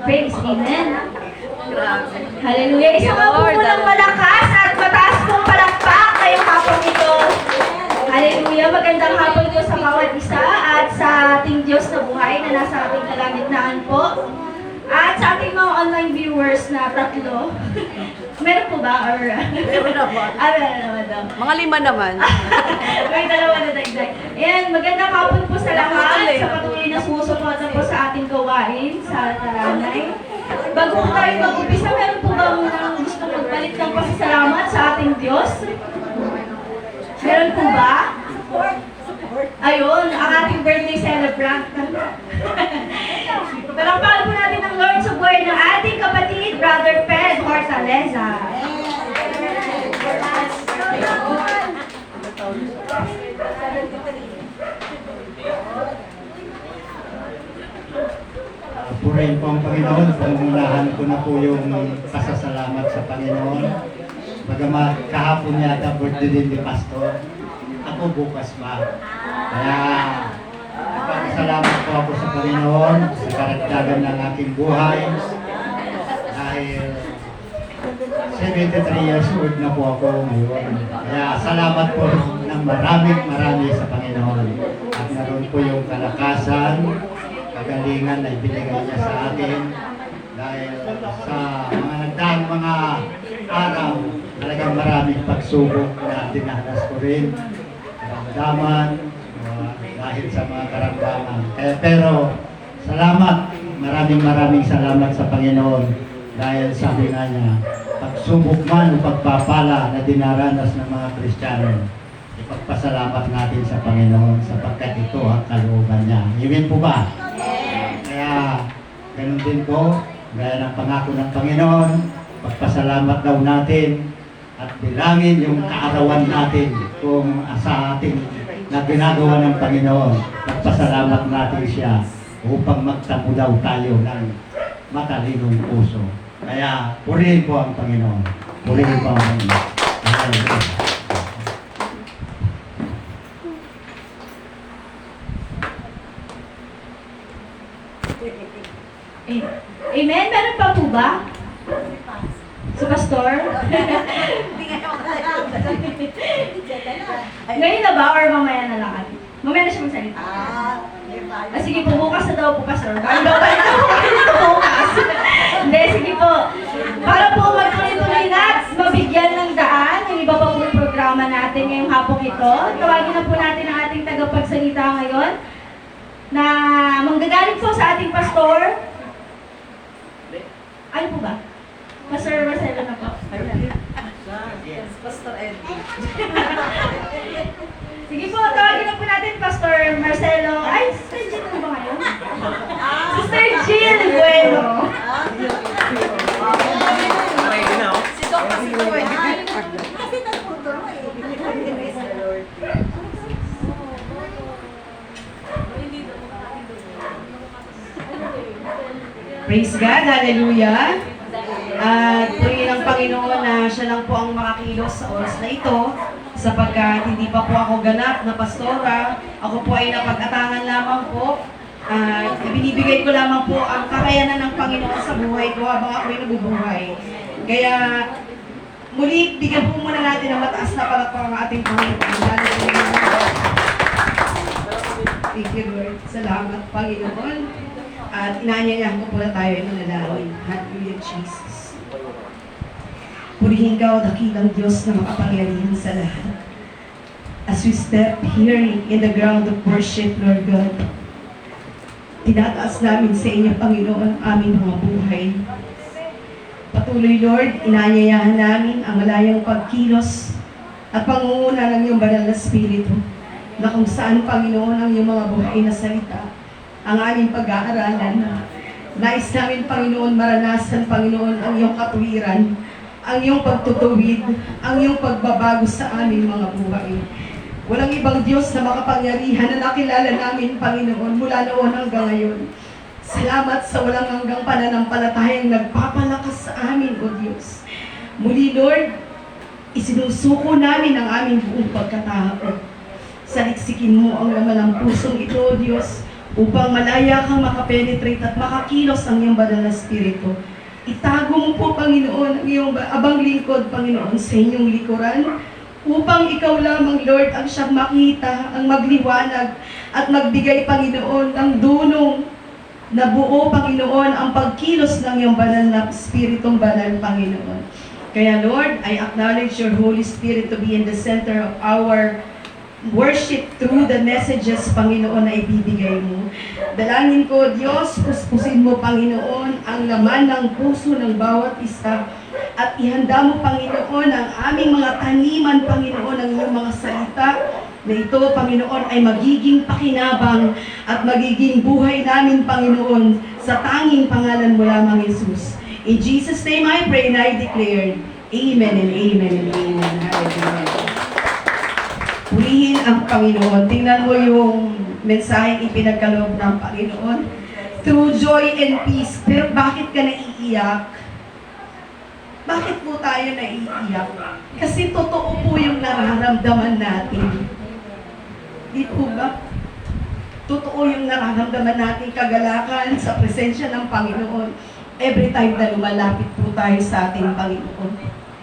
Praise, amen. Hallelujah. Isang po ng malakas at mataas pong palakpak ngayong hapon ito. Hallelujah. Magandang hapon po sa bawat isa at sa ating Diyos na buhay na nasa ating kalagitnaan po. At sa ating mga online viewers na tatlo. Meron po ba? Or, Meron na po. meron naman daw. Mga 5 naman. May dalawa na dagdag. Ayan, magandang hapon po sa lahat, sa patuloy na sumusuporta po sa ating gawain, sa Taranay. Bago po tayo mag-umpisa, meron po ba munang gusto magbalik ng pasasalamat sa ating Diyos? Meron po ba? Ayun, ang ating birthday celebrant. Palakpakan po natin ang Lord sa buhay ng ating kapatid, Brother Ped Hortaleza. Purihin po ang Panginoon. Pangunahan ko na po yung pasasalamat sa Panginoon. Bagamat kahapon yata birthday din ni Pastor, ako bukas pa. Kaya nagpapasalamat po ako sa Panginoon sa karagdagan ng aking buhay. Dahil 73 years old na po ako ngayon. Kaya salamat po ng marami sa Panginoon. At naroon po yung kalakasan, kagalingan na ibinigay niya sa atin. Dahil sa mga nagdaang mga araw, talagang maraming pagsubok na dinanas ko rin. Karamdaman, dahil sa mga karamdaman. Pero salamat, maraming salamat sa Panginoon. Dahil sabi nga niya, pagsubok man o pagpapala na dinaranas ng mga Kristiyano, ipagpasalamat natin sa Panginoon sapagkat ito ang kalooban niya. Amen po ba? Kaya ganun din po, gaya ng pangako ng Panginoon, pagpasalamat daw natin at bilangin yung kaarawan natin kung sa ating na ginagawa ng Panginoon. Pagpasalamat natin siya upang magtamo daw tayo ng matalinong puso. Kaya purihin po ang Panginoon. Purihin po ang Panginoon. Amen? Meron pa po ba? Sa pastor? Ngayon na ba or mamaya na lang? Mamaya na siya magsalita. Sige po, bukas na daw po, pastor. Ano daw ba na bukas? Hindi, sige po. Para po magtuloy-tuloy na at mabigyan ng daan yung iba pa po programa natin ngayong hapong ito. Tawagin na po natin ang ating tagapagsalita ngayon na manggagaling po sa ating pastor. Ano po ba? Pastor Marcelo na po. Yes, Pastor Ed. Sige po, tawagin na po natin Pastor Marcelo. Ay, Sister Jill na ba ngayon? Sister Jill Bueno. Si Doc kasi ito eh. Praise God, hallelujah. At purihin ng Panginoon na siya lang po ang makakilos sa oras na ito sapagkat hindi pa po ako ganap na pastora. Ako po ay napag-atangan lamang po. At ibinibigay ko lamang po ang kakayanan ng Panginoon sa buhay ko habang ako ay nabubuhay. Kaya muli, bigyan po muna natin ang mataas na palakpak ang ating Panginoon. Hallelujah. Thank you, Lord. Salamat, Panginoon. At inaanyayahan ko po na tayo ay manalangin. Hallelujah, Jesus. Purihin ka, o dakilang Diyos na makapangyarihan sa lahat. As we step here in the ground of worship, Lord God, tinataas namin sa inyo, Panginoon, aming mga buhay. Patuloy, Lord, inaanyayahan namin ang malayang pagkilos at pangunguna ng iyong banal na Espiritu na kung saan, Panginoon, ang iyong mga buhay na salita, ang aming pag-aaralan. Nais namin, Panginoon, maranasan, Panginoon, ang iyong katuwiran, ang iyong pagtutuwid, ang iyong pagbabago sa aming mga buhay. Walang ibang Diyos na makapangyarihan na nakilala namin, Panginoon, mula noon hanggang ngayon. Salamat sa walang hanggang pananampalatayang nagpapalakas sa amin, O Diyos. Muli, Lord, isinusuko namin ang aming buong pagkatao. Saliksikin mo ang laman ng pusong ito, O Diyos, upang malaya kang makapenetrate at makakilos ang iyong banal na spirito. Itago mo po, Panginoon, ang iyong abang lingkod, Panginoon, sa inyong likuran, upang ikaw lamang, Lord, ang siyang makita, ang magliwanag, at magbigay, Panginoon, ng dunong na buo, Panginoon, ang pagkilos ng iyong banal na spiritong banal, Panginoon. Kaya, Lord, I acknowledge your Holy Spirit to be in the center of our worship through the messages, Panginoon, na ibibigay mo. Dalangin ko, Diyos, puspusin mo, Panginoon, ang laman ng puso ng bawat isa at ihanda mo, Panginoon, ang aming mga taniman, Panginoon, ang iyong mga salita na ito, Panginoon, ay magiging pakinabang at magiging buhay namin, Panginoon, sa tanging pangalan mo lamang, Jesus. In Jesus' name I pray and I declare, Amen and Amen and Amen. Hallelujah. Purihin ang Panginoon. Tingnan mo yung mensaheng ipinagkaloob ng Panginoon. Through joy and peace. Pero bakit ka naiiyak? Bakit po tayo naiiyak? Kasi totoo po yung nararamdaman natin. Di po ba? Totoo yung nararamdaman natin kagalakan sa presensya ng Panginoon. Every time na lumalapit po tayo sa ating Panginoon.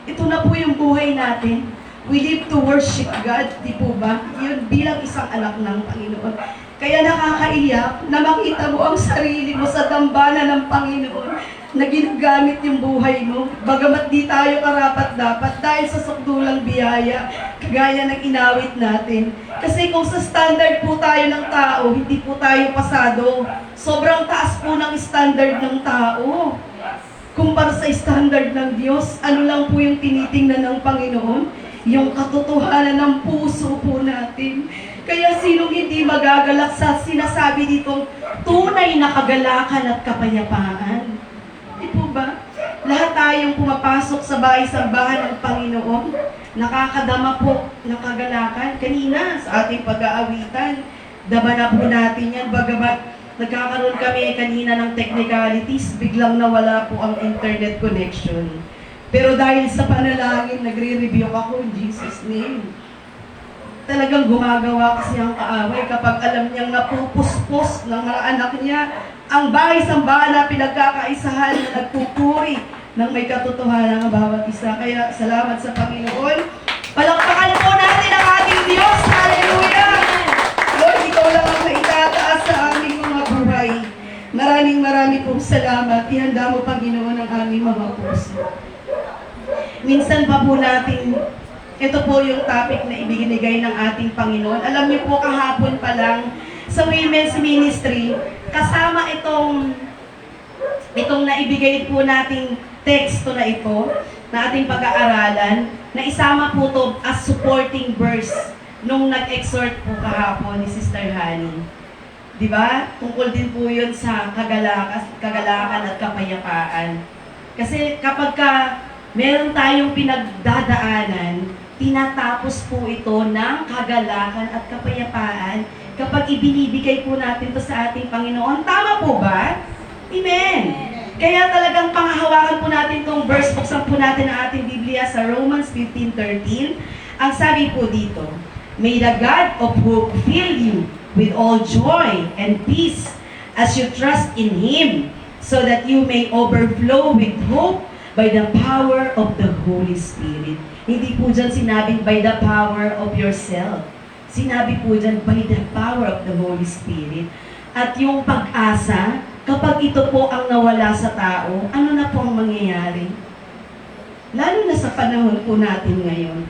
Ito na po yung buhay natin. We live to worship God, di po ba? Yun bilang isang anak ng Panginoon. Kaya nakakaiyak na makita mo ang sarili mo sa dambana ng Panginoon na ginagamit yung buhay mo. Bagamat di tayo karapat-dapat dahil sa sukdulang biyaya, kagaya ng inawit natin. Kasi kung sa standard po tayo ng tao, hindi po tayo pasado. Sobrang taas po ng standard ng tao. Kumpara sa standard ng Diyos, ano lang po yung tinitingnan ng Panginoon? Yung katotohanan ng puso po natin. Kaya sinong hindi magagalak sa sinasabi dito, tunay na kagalakan at kapayapaan? Di po ba? Lahat tayong pumapasok sa bahay-sambahan ng Panginoon, nakakadama po ng kagalakan. Kanina sa ating pag-aawitan, dama na po natin yan. Bagamat nagkakaroon kami kanina ng technicalities, biglang nawala po ang internet connection. Pero dahil sa panalangin, nagre-review ako in Jesus' name. Talagang gumagawa kasi ang kaaway kapag alam niyang napupuspos ng mga anak niya ang bahay-sambahan na pinagkakaisahan na nagpupuri ng may katotohanan ng bawat isa. Kaya salamat sa Panginoon. Palakpakan po natin ang ating Diyos. Hallelujah! Lord, ikaw lang ang naitataas sa aming mga buhay. Maraming pong salamat. Ihanda mo, Panginoon, ang aming mga puso. Minsan pa po natin, ito po yung topic na ibinigay ng ating Panginoon. Alam niyo po, kahapon pa lang, sa Women's Ministry, kasama itong naibigay po nating teksto na ito, na ating pag-aaralan, na isama po to as supporting verse nung nag-exhort po kahapon ni Sister Honey. Diba? Tungkol din po yun sa kagalakan at kapayapaan. Kasi kapag meron tayong pinagdadaanan, tinatapos po ito ng kagalakan at kapayapaan kapag ibinibigay po natin to sa ating Panginoon. Tama po ba? Amen! Kaya talagang panghahawakan po natin itong verse, buksan po natin ang ating Biblia sa Romans 15:13. Ang sabi po dito, May the God of hope fill you with all joy and peace as you trust in Him, so that you may overflow with hope by the power of the Holy Spirit. Hindi po dyan sinabing by the power of yourself. Sinabi po dyan by the power of the Holy Spirit. At yung pag-asa, kapag ito po ang nawala sa tao, ano na po ang mangyayari? Lalo na sa panahon po natin ngayon,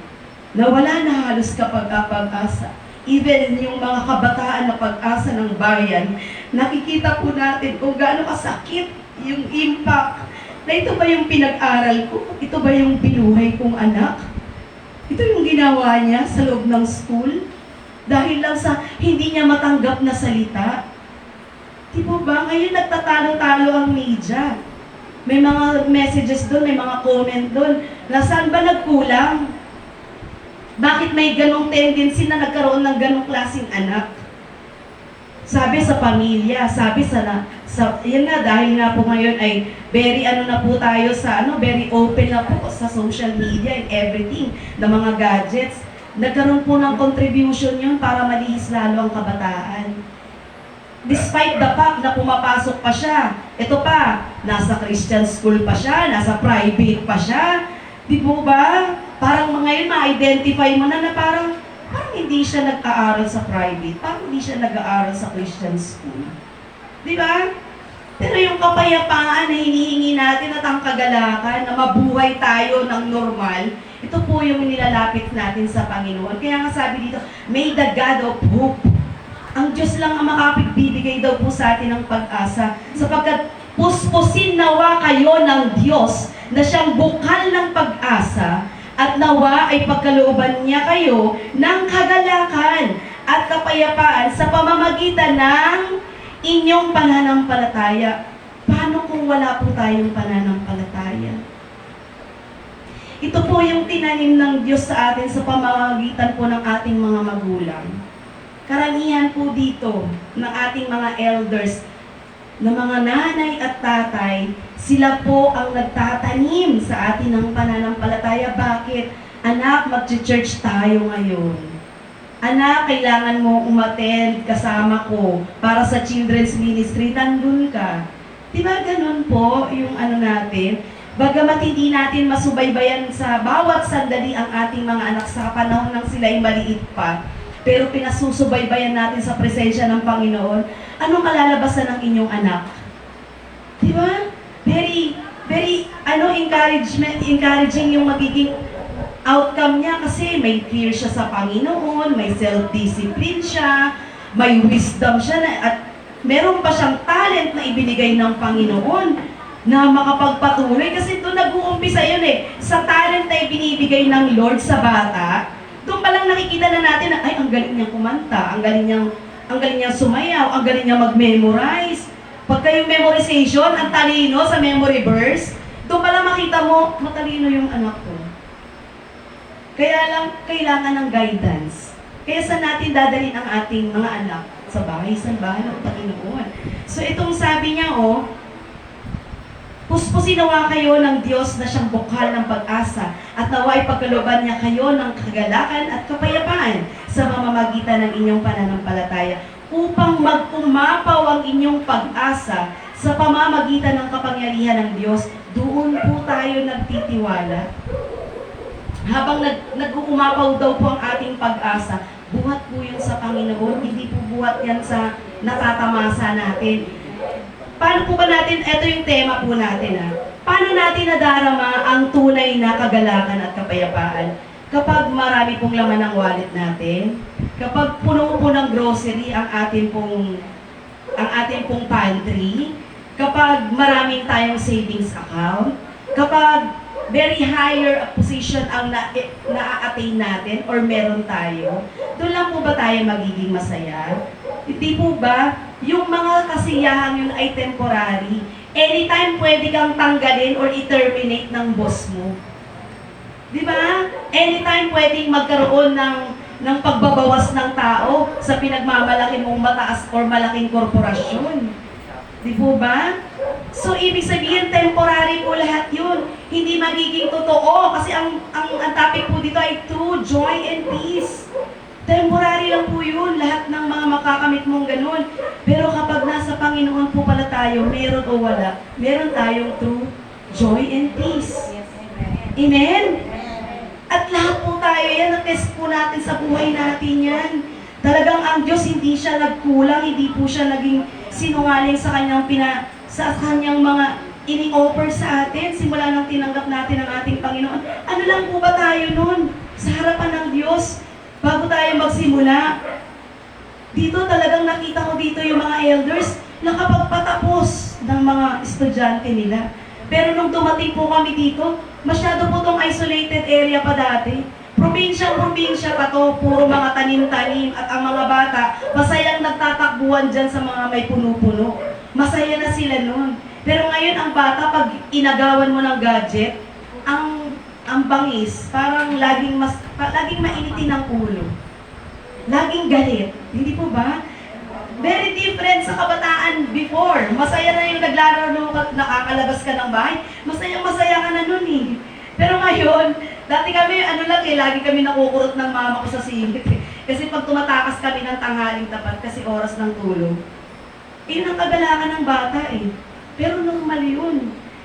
nawala na halos kapag pag-asa. Even yung mga kabataan na pag-asa ng bayan, nakikita po natin kung gaano kasakit yung impact na ito ba yung pinag-aral ko? Ito ba yung binuhay kong anak? Ito yung ginawa niya sa loob ng school? dahil lang sa hindi niya matanggap na salita. Di po ba? Ngayon nagtatalo-talo ang media. May mga messages doon, may mga comment doon. Na saan ba nagkulang? Bakit may ganong tendency na nagkaroon ng ganong klaseng anak? Sabi sa pamilya, sabi yun nga, dahil nga po ngayon ay very na po tayo sa very open na po sa social media and everything, na mga gadgets. Nagkaroon po ng contribution yun para malihis lalo ang kabataan. Despite the fact na pumapasok pa siya, ito pa, nasa Christian school pa siya, nasa private pa siya, di po ba? Parang ngayon ma-identify mo na parang hindi siya nag-aaral sa private, parang hindi siya nag-aaral sa Christian school. Di ba? Pero yung kapayapaan na hinihingi natin at ang kagalakan na mabuhay tayo ng normal, ito po yung nilalapit natin sa Panginoon. Kaya nga sabi dito, may the God of hope. Ang Diyos lang ang makapagbibigay daw po sa atin ng pag-asa, sapagkat puspusin nawa kayo ng Diyos na siyang bukal ng pag-asa, at nawa ay pagkalooban niya kayo ng kagalakan at kapayapaan sa pamamagitan ng inyong pananampalataya. Paano kung wala po tayong pananampalataya? Ito po yung tinanim ng Diyos sa atin sa pamamagitan po ng ating mga magulang. Karamihan po dito ng ating mga elders, ng mga nanay at tatay, sila po ang nagtatanim sa atin ng pananampalataya. Bakit? Anak, mag-church tayo ngayon. Anak, kailangan mo umattend kasama ko para sa children's ministry, nandun ka. Diba ganun po yung natin? Bagamat hindi natin masubaybayan sa bawat sandali ang ating mga anak sa panahon nang sila'y maliit pa, pero pinasusubaybayan natin sa presensya ng Panginoon, anong kalalabasan ng inyong anak? Di ba? Very encouraging yung magiging outcome niya kasi may fear siya sa Panginoon, may self-discipline siya, may wisdom siya, at meron pa siyang talent na ibinigay ng Panginoon na makapagpatuloy. Kasi doon nag-uumpisa yun sa talent na ibinibigay ng Lord sa bata. Doon pa lang nakikita na natin na, ay, ang galing niyang kumanta, ang galing niyang sumayaw, ang galing niyang mag-memorize. Pagka yung memorization, ang talino sa memory verse, doon pa lang makita mo, matalino yung anak ko. Kaya lang, kailangan ng guidance. Kaya saan natin dadalhin ang ating mga anak? Sa bahay ng Panginoon. So itong sabi niya, puspusin nawa kayo ng Diyos na siyang bukal ng pag-asa, at nawa'y pagkalooban niya kayo ng kagalakan at kapayapaan sa pamamagitan ng inyong pananampalataya, upang mag-umapaw ang inyong pag-asa sa pamamagitan ng kapangyarihan ng Diyos. Doon po tayo nagtitiwala. Habang nag-uumapaw daw po ang ating pag-asa, buhat po yun sa Panginoon, hindi po buhat yan sa natatamasa natin. Paano po ba natin, ito yung tema po natin paano natin nadarama ang tunay na kagalakan at kapayapaan? Kapag marami pong laman ng wallet natin, kapag puno po ng grocery ang ating pong pantry, kapag maraming tayong savings account, kapag very higher position ang na-attain natin or meron tayo, doon lang po ba tayo magiging masaya? Hindi po ba? Yung mga kasiyahan yun ay temporary. Anytime pwede kang tanggalin or i-terminate ng boss mo. Di ba? Anytime pwedeng magkaroon ng pagbabawas ng tao sa pinagmamalaki mong mataas or malaking korporasyon. Di po ba? So, ibig sabihin, temporary po lahat yun. Hindi magiging totoo kasi ang topic po dito ay true joy and peace. Temporary lang po yun, lahat ng mga makakamit mong ganun. Pero kapag nasa Panginoon po pala tayo, meron o wala, meron tayong true joy and peace. Amen? At lahat po tayo yan, na-test po natin sa buhay natin yan. Talagang ang Diyos hindi siya nagkulang, hindi po siya naging sinungaling sa kanyang mga ini-offer sa atin, simula nang tinanggap natin ang ating Panginoon. Ano lang po ba tayo nun? Sa harapan ng Diyos, bago tayo magsimula, dito talagang nakita ko dito yung mga elders nakapagpatapos ng mga estudyante nila. Pero nung dumating po kami dito, masyado po tong isolated area pa dati. Probinsya pa to, puro mga tanim-tanim at ang mga bata, masayang nagtatakbuhan dyan sa mga may puno-puno. Masaya na sila nun. Pero ngayon ang bata, pag inagawan mo ng gadget, ang bangis, parang laging mainitin ang ulo. Laging galit. Hindi po ba? Very different sa kabataan before. Masaya na yung naglalaro, nakakalabas ka ng bahay. Masaya ka na nun eh. Pero ngayon, dati kami, lagi kami nakukurot ng mama ko sa singit eh. Kasi pag tumatakas kami ng tanghaling tapat kasi oras ng tulog, yun ang kagalakan ng bata eh. Pero normal yun.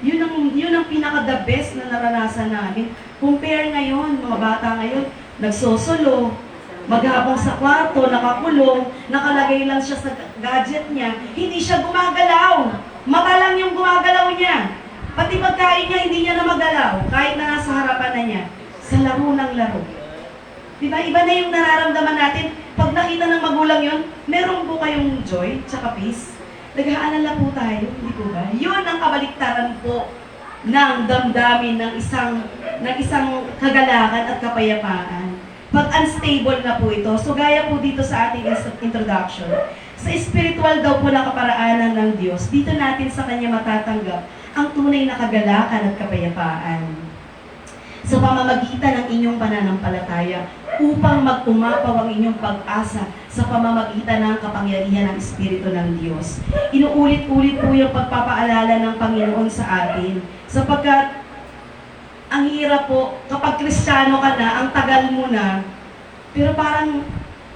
Yun ang pinaka-the best na naranasan namin. Compare ngayon, mga bata ngayon, nagsosolo, maghapong sa kwarto, nakakulong, nakalagay lang siya sa gadget niya, hindi siya gumagalaw. Mata lang yung gumagalaw niya. Pati pagkain niya, hindi niya na magalaw, kahit na nasa harapan na niya. Sa laro ng laro. Diba? Iba na yung nararamdaman natin. Pag nakita ng magulang yun, meron po kayong joy, tsaka peace. Nag-aalala po tayo, hindi po ba? Yun ang kabaliktaran po ng damdamin ng isang kagalakan at kapayapaan. Pag unstable na po ito, so gaya po dito sa ating introduction, sa spiritual daw po na kaparaanan ng Diyos, dito natin sa Kanya matatanggap ang tunay na kagalakan at kapayapaan. Sa pamamagitan ng inyong pananampalataya, upang mag-umapaw ang inyong pag-asa sa pamamagitan ng kapangyarihan ng Espiritu ng Diyos. Inuulit-ulit po yung pagpapaalala ng Panginoon sa atin, sapagkat ang hirap po, kapag Kristiyano ka na, ang tagal mo na, pero parang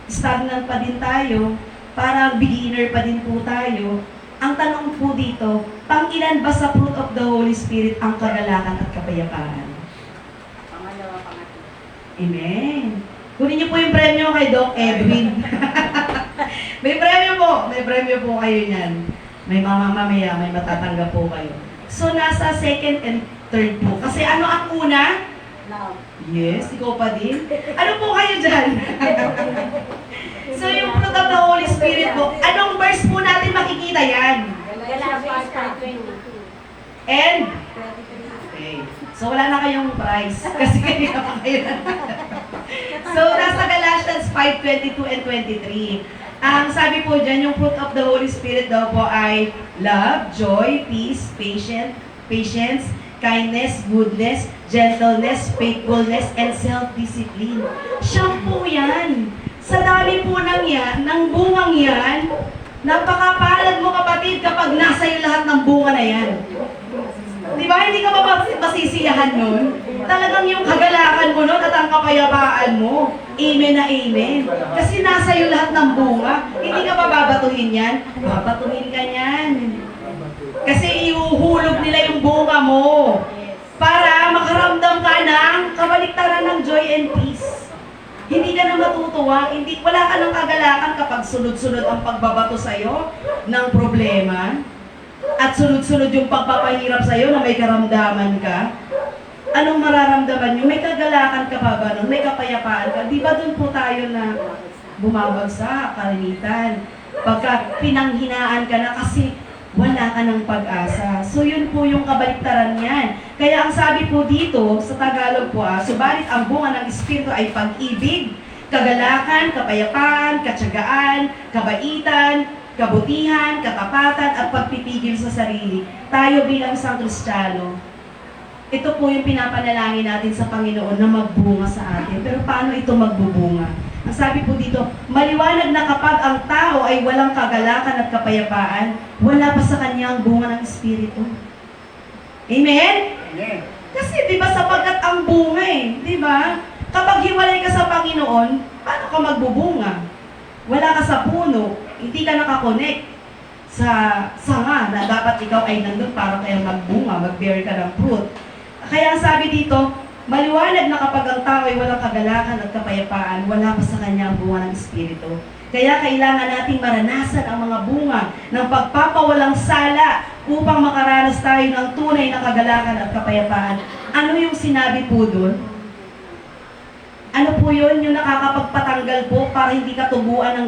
stagnant pa din tayo, parang beginner pa din po tayo. Ang tanong po dito, pang-ilan ba sa fruit of the Holy Spirit ang kagalakan at kapayapaan? Pangalawa, pangatlo. Amen. Kunin niyo po yung premyo kay Doc Edwin. May premyo po kayo niyan. May mamamaya, may matatanggap po kayo. So, nasa second and third po. Kasi ano ang una? Love. Yes, ikaw pa din. Ano po kayo dyan? So, yung fruit of the Holy Spirit po, anong verse po natin makikita yan? Galatians 5:22. And? Okay. So, wala na kayong prize. Kasi kanina pa kayo So, nasa Galatians 5:22 and 23. Ang sabi po dyan, yung fruit of the Holy Spirit daw po ay love, joy, peace, patience, kindness, goodness, gentleness, faithfulness, and self-discipline. Siya po yan. Sa dami po ng bungang yan, napakapalad mo kapatid kapag nasa iyo lahat ng bunga na yan. Di ba? Hindi ka ba masisiyahan nun? Talagang yung kagalakan mo nun at ang kapayapaan mo. Amen na amen. Kasi nasa iyo lahat ng bunga. Hindi ka ba babatuhin yan? Babatuhin ka yan. Kasi iuhulog nila yung bunga mo. Para makaramdam ka ng kabaliktaran ng joy and peace. Hindi ka na matutuwa, wala ka ng kagalakan kapag sunod-sunod ang pagbabato sa'yo ng problema at sunod-sunod yung pagpapahirap sa'yo na may karamdaman ka. Anong mararamdaman nyo? May kagalakan ka pa ba nun? May kapayapaan ka? Di ba dun po tayo na bumabagsak, kalimitan? Pagka pinanghinaan ka na kasi wala ka ng pag-asa. So yun po yung kabaliktaran niyan. Kaya ang sabi po dito sa Tagalog po, subalit ang bunga ng Espiritu ay pag-ibig, kagalakan, kapayapaan, katsagaan, kabaitan, kabutihan, katapatan, at pagpipigil sa sarili. Tayo bilang isang Kristiyano, ito po yung pinapanalangin natin sa Panginoon na magbunga sa atin. Pero paano ito magbubunga? Ang sabi po dito, maliwanag na kapag ang tao ay walang kagalakan at kapayapaan, wala pa sa kanya ang bunga ng Espiritu. Amen? Amen. Kasi di ba sapagkat ang bunga di ba? Kapag hiwalay ka sa Panginoon, paano ka magbubunga? Wala ka sa puno, hindi ka nakakonect sa sanga na dapat ikaw ay nandun para kaya magbunga, mag-bear ka ng fruit. Kaya ang sabi dito, maliwanag na kapag ang tao ay walang kagalakan at kapayapaan, wala pa sa kanya ang bunga ng Espiritu. Kaya kailangan nating maranasan ang mga bunga ng pagpapawalang sala upang makaranas tayo ng tunay na kagalakan at kapayapaan. Ano yung sinabi po doon? Ano po yun? Yung nakakapagpatanggal po para hindi ka tubuan ng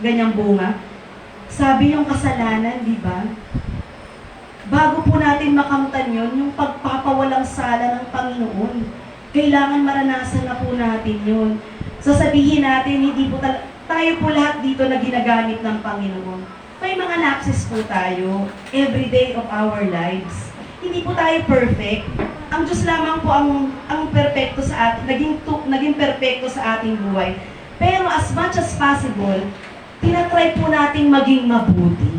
ganyang bunga? Sabi yung kasalanan, di ba? Bago po natin makamtan yun, yung pagpapawalang sala ng Panginoon. Kailangan maranasan na po natin yun. Sasabihin natin, hindi po tayo po lahat dito na ginagamit ng Panginoon. May mga lapses po tayo every day of our lives. Hindi po tayo perfect. Ang Diyos lamang po ang perfecto sa atin, naging perfecto sa ating buhay. Pero as much as possible, tinatry po natin maging mabuti.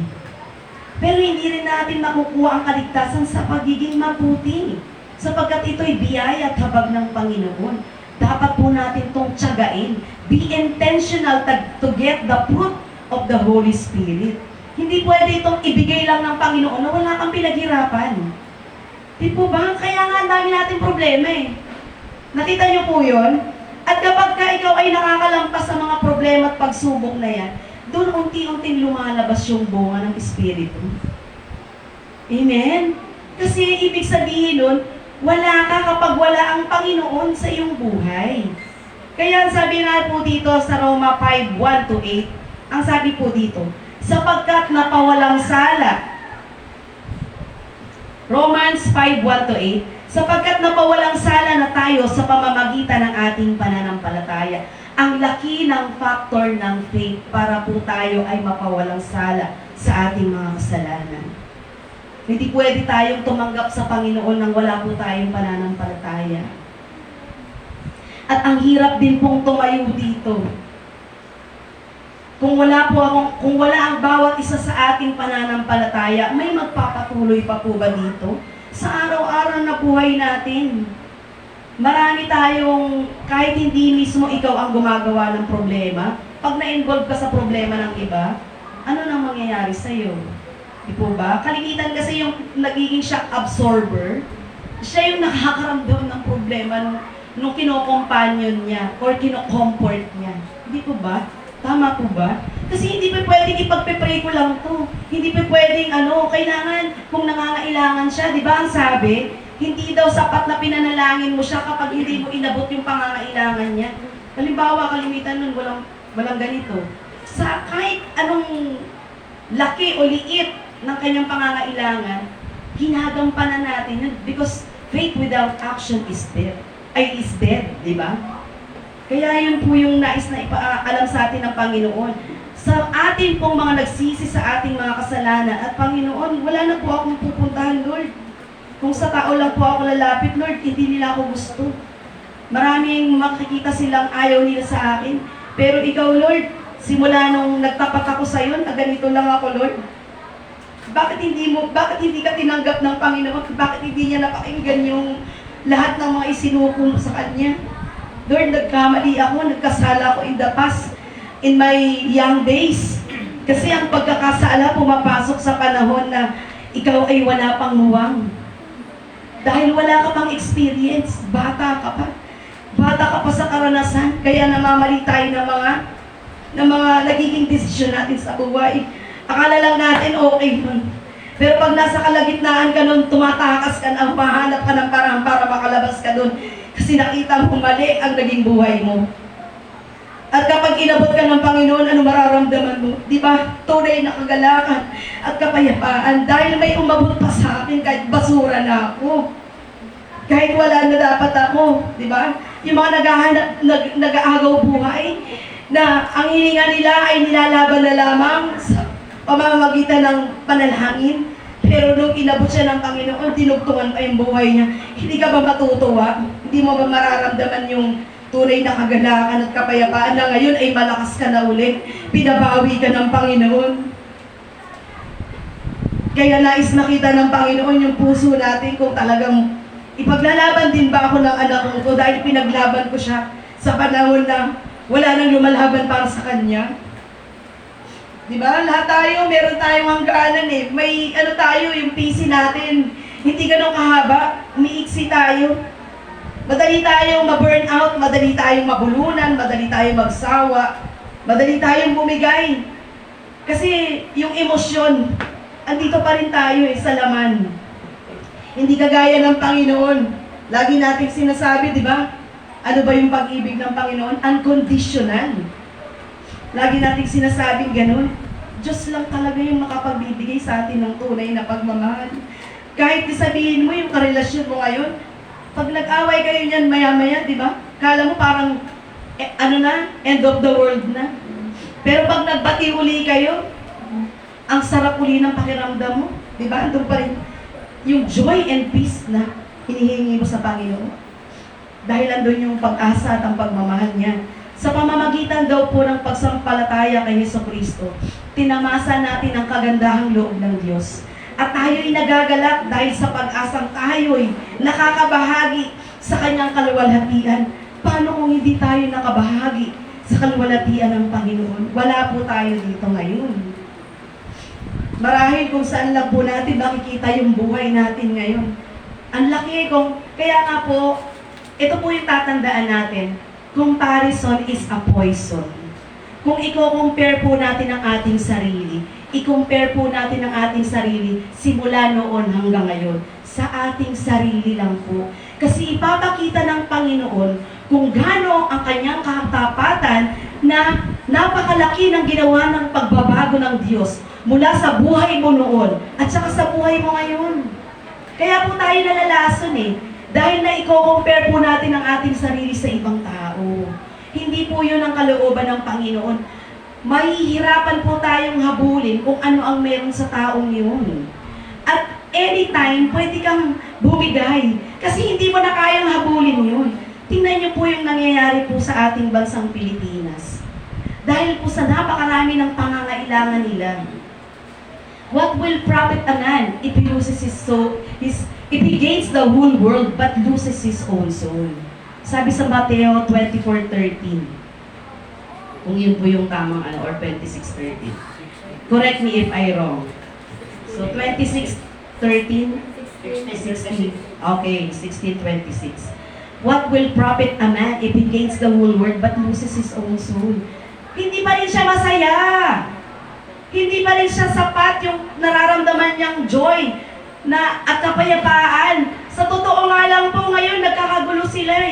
Pero hindi rin natin makukuha ang kaligtasan sa pagiging mabuti. Sapagkat ito'y biyaya at habag ng Panginoon. Dapat po natin itong tiyagain. Be intentional to get the fruit of the Holy Spirit. Hindi pwede itong ibigay lang ng Panginoon na wala kang pinaghirapan. Di po ba? Kaya nga ang dami natin problema eh. Nakita niyo po yun? At kapag ka ikaw ay nakakalampas sa mga problema at pagsubok na yan, doon unti-unting lumalabas yung bunga ng Espiritu. Amen? Kasi ibig sabihin nun, wala ka kapag wala ang Panginoon sa iyong buhay. Kaya sabi nga po dito sa Roma 5:1-8, ang sabi po dito, sapagkat napawalang sala. Romans 5:1-8, sapagkat napawalang sala na tayo sa pamamagitan ng ating pananampalataya. Ang laki ng factor ng faith para po tayo ay mapawalang sala sa ating mga kasalanan. Hindi pwede tayong tumanggap sa Panginoon nang wala po tayong pananampalataya. At ang hirap din pong tumayo dito. Kung wala ang bawat isa sa ating pananampalataya, may magpapatuloy pa po ba dito? Sa araw-araw na buhay natin, marami tayong, kahit hindi mismo ikaw ang gumagawa ng problema, pag na-involve ka sa problema ng iba, ano nang mangyayari sa'yo? Di po ba? Kalimitan kasi yung nagiging shock absorber, siya yung nakakaramdam ng problema nung kinokompanyon niya or kinocomfort niya. Di po ba? Tama po ba? Kasi hindi pa pwedeng ipagpe-pray ko lang to. Hindi pa pwedeng kailangan kung nangangailangan siya. Di ba ang sabi? Hindi daw sapat na pinanalangin mo siya kapag hindi mo inabot yung pangangailangan niya. Halimbawa, kalimitan nun, walang ganito. Sa kahit anong laki o liit ng kanyang pangangailangan, ginagampanan natin yun because faith without action is dead. Is dead, di ba? Kaya yun po yung nais na ipaalam sa atin ng Panginoon. Sa atin pong mga nagsisi sa ating mga kasalanan at Panginoon, wala na po akong pupuntahan, Lord. Kung sa tao lang po ako lalapit, Lord, hindi nila ako gusto. Maraming makikita silang ayaw nila sa akin. Pero ikaw, Lord, simula nung nagtapat ako sa iyo, na ganito lang ako, Lord. Bakit hindi ka tinanggap ng Panginoon? Bakit hindi niya napakinggan yung lahat ng mga isinuko mo sa Kanya? Lord, nagkamali ako, nagkasala ako in the past, in my young days. Kasi ang pagkakasala pumapasok sa panahon na ikaw ay wala pang muwang. Dahil wala ka pang experience, bata ka pa. Bata ka pa sa karanasan, kaya namamali tayo ng mga nagiging desisyon natin sa buhay. Akala lang natin okay nun. Pero pag nasa kalagitnaan ka nun, tumatakas ka na, mahanap ka ng parang para makalabas ka nun. Kasi nakita mo mali ang naging buhay mo. At kapag inabot ka ng Panginoon, ano mararamdaman mo? Di ba? Tunay na kagalakan at kapayapaan. Dahil may umabot pa sa akin kahit basura na ako. Kahit wala na dapat ako. Di ba? Yung mga nag-aagaw buhay, na ang hininga nila ay nilalaban na lamang sa pamamagitan ng panalangin. Pero nung inabot siya ng Panginoon, tinugtungan pa yung buhay niya. Hindi ka ba matutuwa? Hindi mo ba mararamdaman yung tunay na kagalakan at kapayapaan na ngayon ay malakas ka na ulit? Pinabawi ka ng Panginoon. Kaya nais makita ng Panginoon yung puso natin kung talagang ipaglalaban din ba ako ng anak ko dahil pinaglaban ko siya sa panahon na wala nang lumalaban para sa kanya. Diba? Lahat tayo, meron tayong hangganan eh. May tayo, yung PC natin. Hindi ganun kahaba. Umiiksi tayo. Madali tayong ma-burn out, madali tayong mabulunan, madali tayong magsawa, madali tayong bumigay. Kasi yung emosyon, andito pa rin tayo sa laman. Hindi kagaya ng Panginoon. Lagi nating sinasabi, di ba? Ano ba yung pag-ibig ng Panginoon? Unconditional. Lagi nating sinasabing ganun. Diyos lang talaga yung makapagbibigay sa atin ng tunay na pagmamahal. Kahit sabihin mo yung karelasyon mo ngayon, Pag nag-away kayo niyan maya-maya, di ba? Kala mo parang, end of the world na. Pero pag nagbati uli kayo, ang sarap uli ng pakiramdam mo. Di ba? Andun pa rin yung joy and peace na hinihingi mo sa Panginoon. Dahil andun yung pag-asa at ang pagmamahal niya. Sa pamamagitan daw po ng pagsampalataya kay Jesucristo, tinamasa natin ang kagandahang loob ng Diyos. At tayo'y nagagalak dahil sa pag-asang tayo'y nakakabahagi sa kanyang kaluwalhatian. Paano kung hindi tayo nakabahagi sa kaluwalhatian ng Panginoon? Wala po tayo dito ngayon. Marahil kung saan lang po natin makikita yung buhay natin ngayon. Ang laki kaya nga po, ito po yung tatandaan natin. Comparison is a poison. Kung i-compare po natin ang ating sarili, i-compare po natin ang ating sarili simula noon hanggang ngayon, sa ating sarili lang po. Kasi ipapakita ng Panginoon kung gaano ang kanyang katapatan na napakalaki ng ginawa ng pagbabago ng Diyos mula sa buhay mo noon at saka sa buhay mo ngayon. Kaya po tayo nalalason dahil na i-compare po natin ang ating sarili sa ibang tao. Hindi po yun ang kalooban ng Panginoon. Mahihirapan po tayong habulin kung ano ang meron sa taong yun. At anytime, pwede kang bumigay. Kasi hindi mo na kayang habulin yun. Tingnan niyo po yung nangyayari po sa ating bansang Pilipinas. Dahil po sa napakarami ng pangangailangan nila. What will profit a man if he loses if he gains the whole world but loses his own soul? Sabi sa Mateo 24:13. Kung yun po yung tamang or 26:13. Correct me if I wrong. So 26:13, 16. Okay, 16:26. What will profit a man if he gains the whole world but loses his own soul? Hindi pa rin siya masaya. Hindi pa rin siya sapat yung nararamdaman niyang joy at kapayapaan. Sa totoo nga lang po ngayon, nagkakagulo sila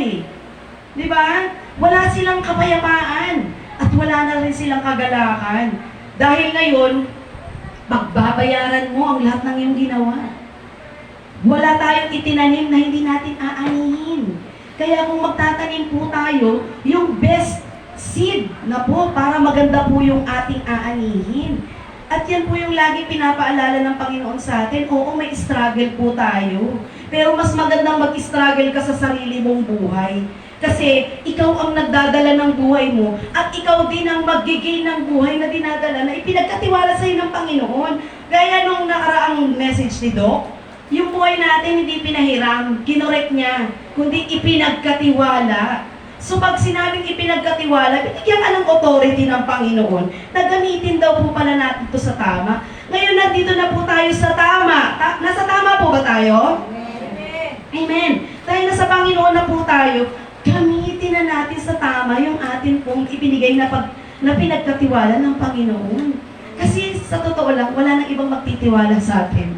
Di ba? Wala silang kapayapaan at wala na rin silang kagalakan. Dahil ngayon, magbabayaran mo ang lahat ng iyong ginawa. Wala tayong itinanim na hindi natin aanihin. Kaya kung magtatanim po tayo, yung best seed na po para maganda po yung ating aanihin. At yan po yung lagi pinapaalala ng Panginoon sa atin. Oo, may struggle po tayo. Pero mas magandang mag-struggle ka sa sarili mong buhay. Kasi ikaw ang nagdadala ng buhay mo at ikaw din ang mag-gain ng buhay na dinadala na ipinagkatiwala sa iyo ng Panginoon. Gaya nung nakaraang message ni Doc, yung buhay natin hindi pinahiram, kinorek niya, kundi ipinagkatiwala. So pag sinabing ipinagkatiwala, binigyan ka ng authority ng Panginoon na gamitin daw po pala natin ito sa tama. Ngayon nandito na po tayo sa tama. Nasa tama po ba tayo? Amen. Amen. Dahil nasa Panginoon na po tayo, gamitin na natin sa tama yung atin pong ibinigay na pinagkatiwala ng Panginoon. Kasi sa totoo lang, wala nang ibang magtitiwala sa atin.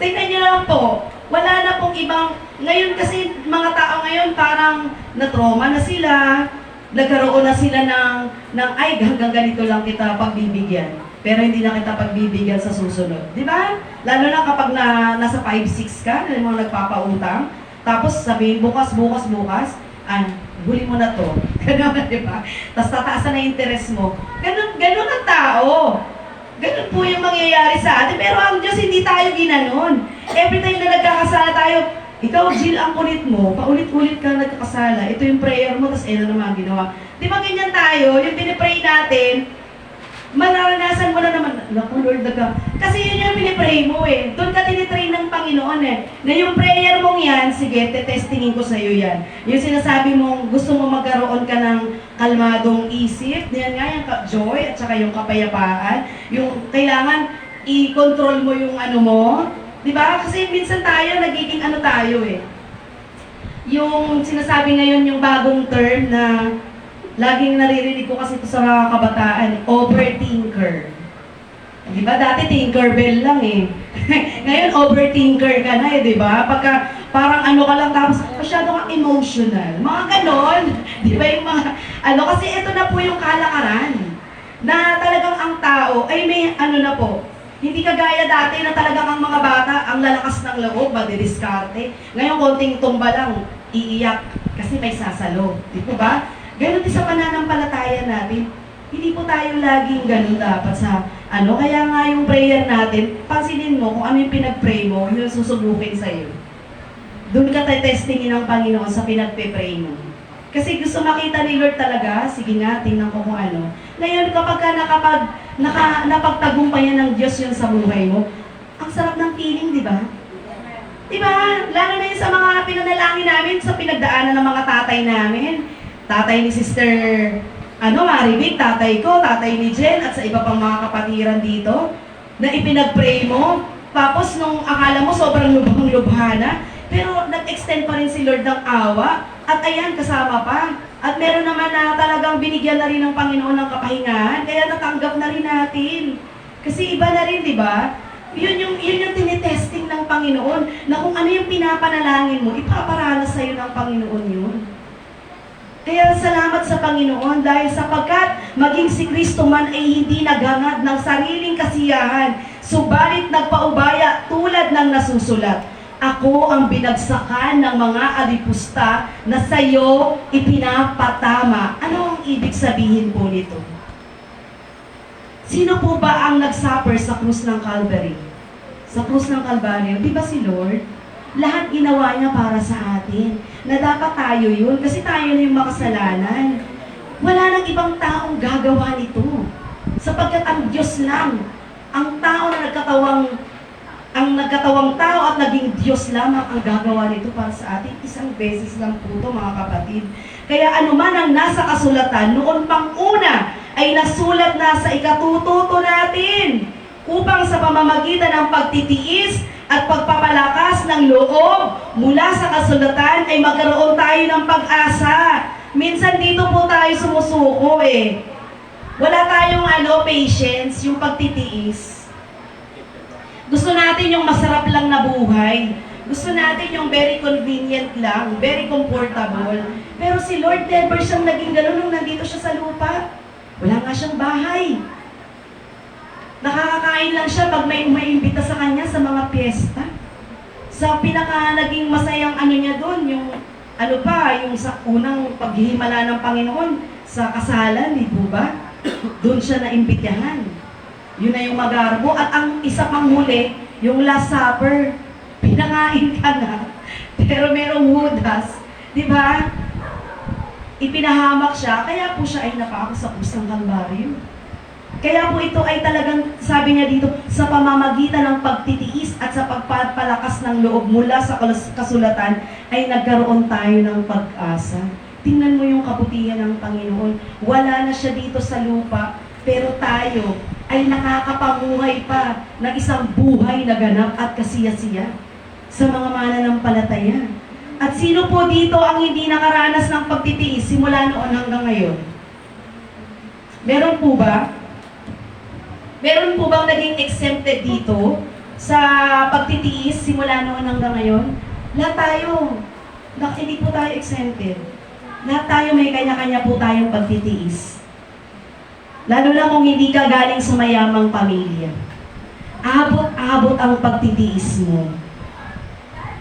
Tingnan niyo lang po, wala na pong ibang, ngayon kasi mga tao ngayon parang na-trauma na sila, nagkaroon na sila ng ay hanggang ganito lang kita pagbibigyan. Pero hindi na kita pagbibigyan sa susunod. Di ba? Lalo na kapag nasa 5-6 ka, yung mga nagpapautang, tapos sabihin bukas, huli mo na to. Ganun, di ba? Tapos tataasan na interest mo. Ganun ang tao. Ganun po yung mangyayari sa atin. Pero ang Diyos, hindi tayo ginanon. Every time na nagkakasala tayo, ikaw, Jill, ang kulit mo, paulit-ulit ka nagkakasala. Ito yung prayer mo, tapos na naman ginawa. Di ba ganyan tayo? Yung pinipray natin, mararanasan mo na naman, naku Lord, kasi yun yung pinipray mo Doon ka tinitrain ng Panginoon Na yung prayer mong yan, sige, tetestingin ko sa'yo yan. Yung sinasabi mong gusto mo magkaroon ka ng kalmadong isip, yan nga, yung joy at saka yung kapayapaan. Yung kailangan i-control mo yung ano mo. Di ba? Kasi minsan tayo, nagiging ano tayo Yung sinasabi ngayon yung bagong term na laging naririnig ko kasi ito sa mga kabataan, overthinker. Di ba? Dati Tinkerbell lang Ngayon, overthinker ka na di ba? Pagka parang ano ka lang, tapos masyado kang emotional. Mga ganon. Di ba yung mga, kasi ito na po yung kalakaran. Na talagang ang tao, ay may ano na po, Hindi kagaya dati na talagang ang mga bata, ang lalakas ng loob, madidiskarte. Ngayon, konting tumba lang, iiyak kasi may sasalo. Di po ba? Ganun din sa pananampalataya natin. Hindi po tayo laging ganun dapat sa kaya nga yung prayer natin, pansinin mo kung ano yung pinag-pray mo, yun ang susubukin sa'yo. Doon ka testingin ng Panginoon sa pinag-pray mo. Kasi gusto makita ni Lord talaga, sige nga, tingnan ko kung ano. Ngayon, kapag ka napagtagumpayan ng Diyos yun sa buhay mo, ang sarap ng feeling, di ba? Di ba? Lalo na yun sa mga pinanalangin namin, sa pinagdaanan ng mga tatay namin. Tatay ni Sister, Maribig, tatay ko, tatay ni Jen, at sa iba pang mga kapatiran dito, na ipinag-pray mo. Tapos nung akala mo sobrang lubhang-lubha na, pero nag-extend pa rin si Lord ng awa. At ayan, kasama pa. At meron naman na talagang binigyan na rin ng Panginoon ng kapahingahan, kaya natanggap na rin natin. Kasi iba na rin, di ba? Yun yung tinitesting ng Panginoon, na kung ano yung pinapanalangin mo, ipaparanas sa'yo ng Panginoon yun. Kaya salamat sa Panginoon dahil sapagkat maging si Kristo man ay hindi naghangad ng sariling kasiyahan, subalit nagpaubaya tulad ng nasusulat. Ako ang binagsakan ng mga alipusta na sa iyo ipinapatama. Ano ang ibig sabihin po nito? Sino po ba ang nagsuffer sa krus ng Calvary? Sa krus ng Calvary, di ba si Lord? Lahat ginawa niya para sa atin. Na dapat tayo yun, kasi tayo na yung makasalanan. Wala nang ibang taong gagawa nito. Sapagkat ang Diyos lang, ang tao na nagkatawang tao at naging Diyos lamang ang gagawa nito para sa atin. Isang beses lang po ito, mga kapatid. Kaya anuman ang nasa kasulatan, noon pang una ay nasulat na sa ikatututo natin upang sa pamamagitan ng pagtitiis at pagpapalakas ng loob mula sa kasulatan ay magkaroon tayo ng pag-asa. Minsan dito po tayo sumusuko Wala tayong patience, yung pagtitiis. Gusto natin yung masarap lang na buhay. Gusto natin yung very convenient lang, very comfortable. Pero si Lord never siyang naging gano'n nung nandito siya sa lupa. Wala nga siyang bahay. Nakakakain lang siya pag may umaimbita sa kanya sa mga piyesta. Sa pinaka naging masayang niya doon, yung yung sa unang paghihimala ng Panginoon sa kasalan, di po ba? Doon siya naimbitahan. Yun na yung magarbo. At ang isa pang huli, yung Last Supper, pinangain ka na. Pero merong Judas, di ba? Ipinahamak siya, kaya po siya ay napako sa krus ng Kalbaryo. Kaya po ito ay talagang, sabi niya dito, sa pamamagitan ng pagtitiis at sa pagpapalakas ng loob mula sa kasulatan, ay nagkaroon tayo ng pag-asa. Tingnan mo yung kabutihan ng Panginoon. Wala na siya dito sa lupa, pero tayo ay nakakapamuhay pa ng isang buhay na ganap at kasiyasiya sa mga mananampalataya. At sino po dito ang hindi nakaranas ng pagtitiis simula noon hanggang ngayon? Meron po ba? Meron po bang naging exempted dito sa pagtitiis simula noon hanggang ngayon? Lahat tayo. Hindi po tayo exempted. Lahat tayo may kanya-kanya po tayong pagtitiis. Lalo na kung hindi ka galing sa mayamang pamilya. Abot-abot ang pagtitiis mo.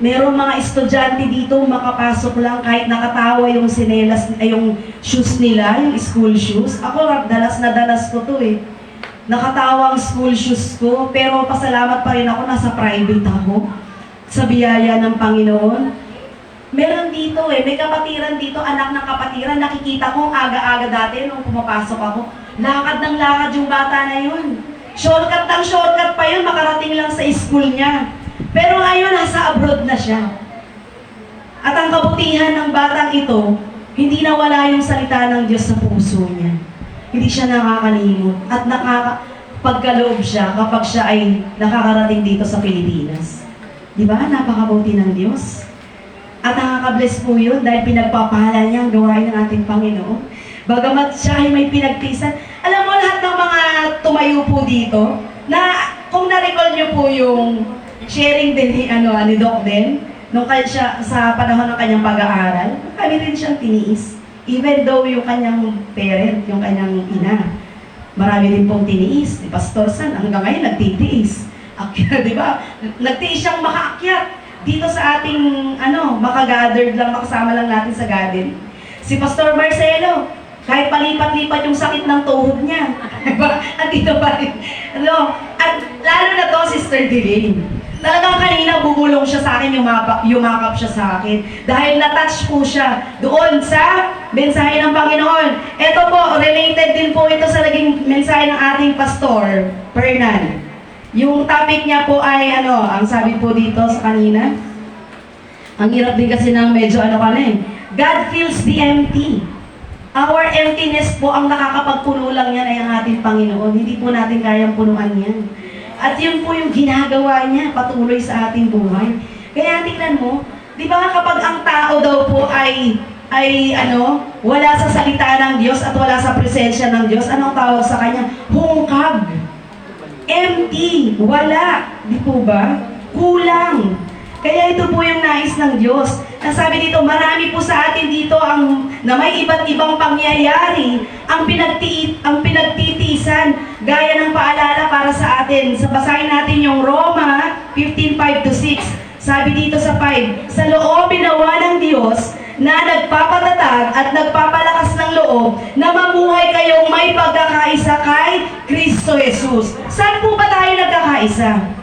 Merong mga estudyante dito, makapasok lang kahit nakatawa yung sinelas, yung shoes nila, yung school shoes. Ako, dalas na dalas ko to Nakatawa ang school shoes ko, pero pasalamat pa rin ako, nasa private ako. Sa biyaya ng Panginoon. Meron dito may kapatiran dito, anak ng kapatiran, nakikita ko aga-aga dati nung pumapasok ako. Lakad ng lakad yung bata na yun. Shortcut ng shortcut pa yun, makarating lang sa school niya. Pero ngayon, nasa abroad na siya. At ang kabutihan ng batang ito, hindi nawala yung salita ng Diyos sa puso niya. Hindi siya nakakalimot at nakakapagkaloob siya kapag siya ay nakakarating dito sa Pilipinas. Di ba? Napakabuti ng Diyos. At nakaka-bless po yun dahil pinagpapahala niya ang gawain ng ating Panginoon. Bagamat siya ay may pinagtiisan. Alam mo, lahat ng mga tumayo po dito, na kung na-recall niyo po yung sharing din ni Doc Den, nung siya, sa panahon ng kanyang pag-aaral, kami rin siyang tiniis. Even though yung kanyang parent, yung kanyang ina, marami din pong tiniis. Ni Pastor San, hanggang ngayon nagtitiis. Akyat, di ba? Nagtiis siyang makaakyat dito sa ating, makagathered lang, makasama lang natin sa garden. Si Pastor Marcelo, kahit palipat-lipat yung sakit ng tuhod niya. Diba? At dito pa rin. At lalo na to, Sister Divine. Talagang kanina bumulong siya sa akin, yumakap siya sa akin. Dahil na-touch po siya doon sa mensahe ng Panginoon. Ito po, related din po ito sa naging mensahe ng ating Pastor, Fernan. Yung topic niya po ay, ang sabi po dito sa kanina, ang hirap din kasi ng medyo God fills the empty. Our emptiness po ang nakakapagpuno lang yan ay ang ating Panginoon. Hindi po natin kayang punuan yan. At yun po yung ginagawa niya patuloy sa ating buhay. Kaya tingnan mo, di ba kapag ang tao daw po ay wala sa salita ng Diyos at wala sa presensya ng Diyos, anong tawag sa kanya? Hungkag. Empty. Wala. Di po ba? Kulang. Kaya ito po yung nais ng Diyos. Nasabi dito, marami po sa atin dito na may iba't ibang pangyayari ang pinagtitiisan gaya ng paalala para sa atin. Basahin natin yung Roma 15:5-6. Sabi dito sa 5, sa loobin nawa ng Diyos na nagpapatatag at nagpapalakas ng loob na mamuhay kayong may pagkakaisa kay Kristo Jesus. Saan po ba tayo nagkakaisa?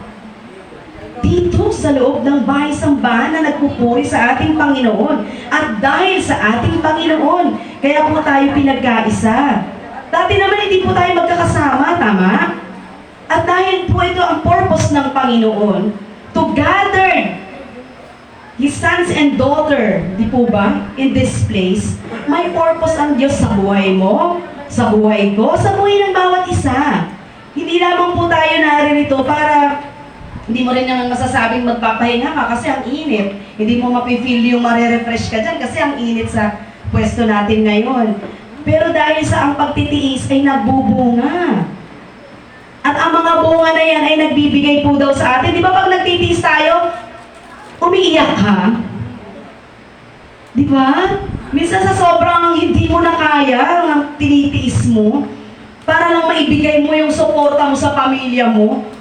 Dito sa loob ng bahay-sambahan na nagpupuri sa ating Panginoon. At dahil sa ating Panginoon, kaya po tayo pinagkaisa. Dati naman hindi po tayo magkakasama, tama? At dahil po ito ang purpose ng Panginoon, to gather His sons and daughter, di po ba, in this place, may purpose ang Diyos sa buhay mo, sa buhay ko, sa buhay ng bawat isa. Hindi lamang po tayo naririto para hindi mo rin naman masasabing magpapahinga ka kasi ang init. Hindi mo mapifeel yung marerefresh ka dyan kasi ang init sa pwesto natin ngayon. Pero dahil sa ang pagtitiis ay nagbubunga. At ang mga bunga na yan ay nagbibigay po daw sa atin. Di ba pag nagtitiis tayo, umiiyak ka? Di ba? Minsan sa sobrang hindi mo na kaya ang tinitiis mo, para lang maibigay mo yung suporta mo sa pamilya mo,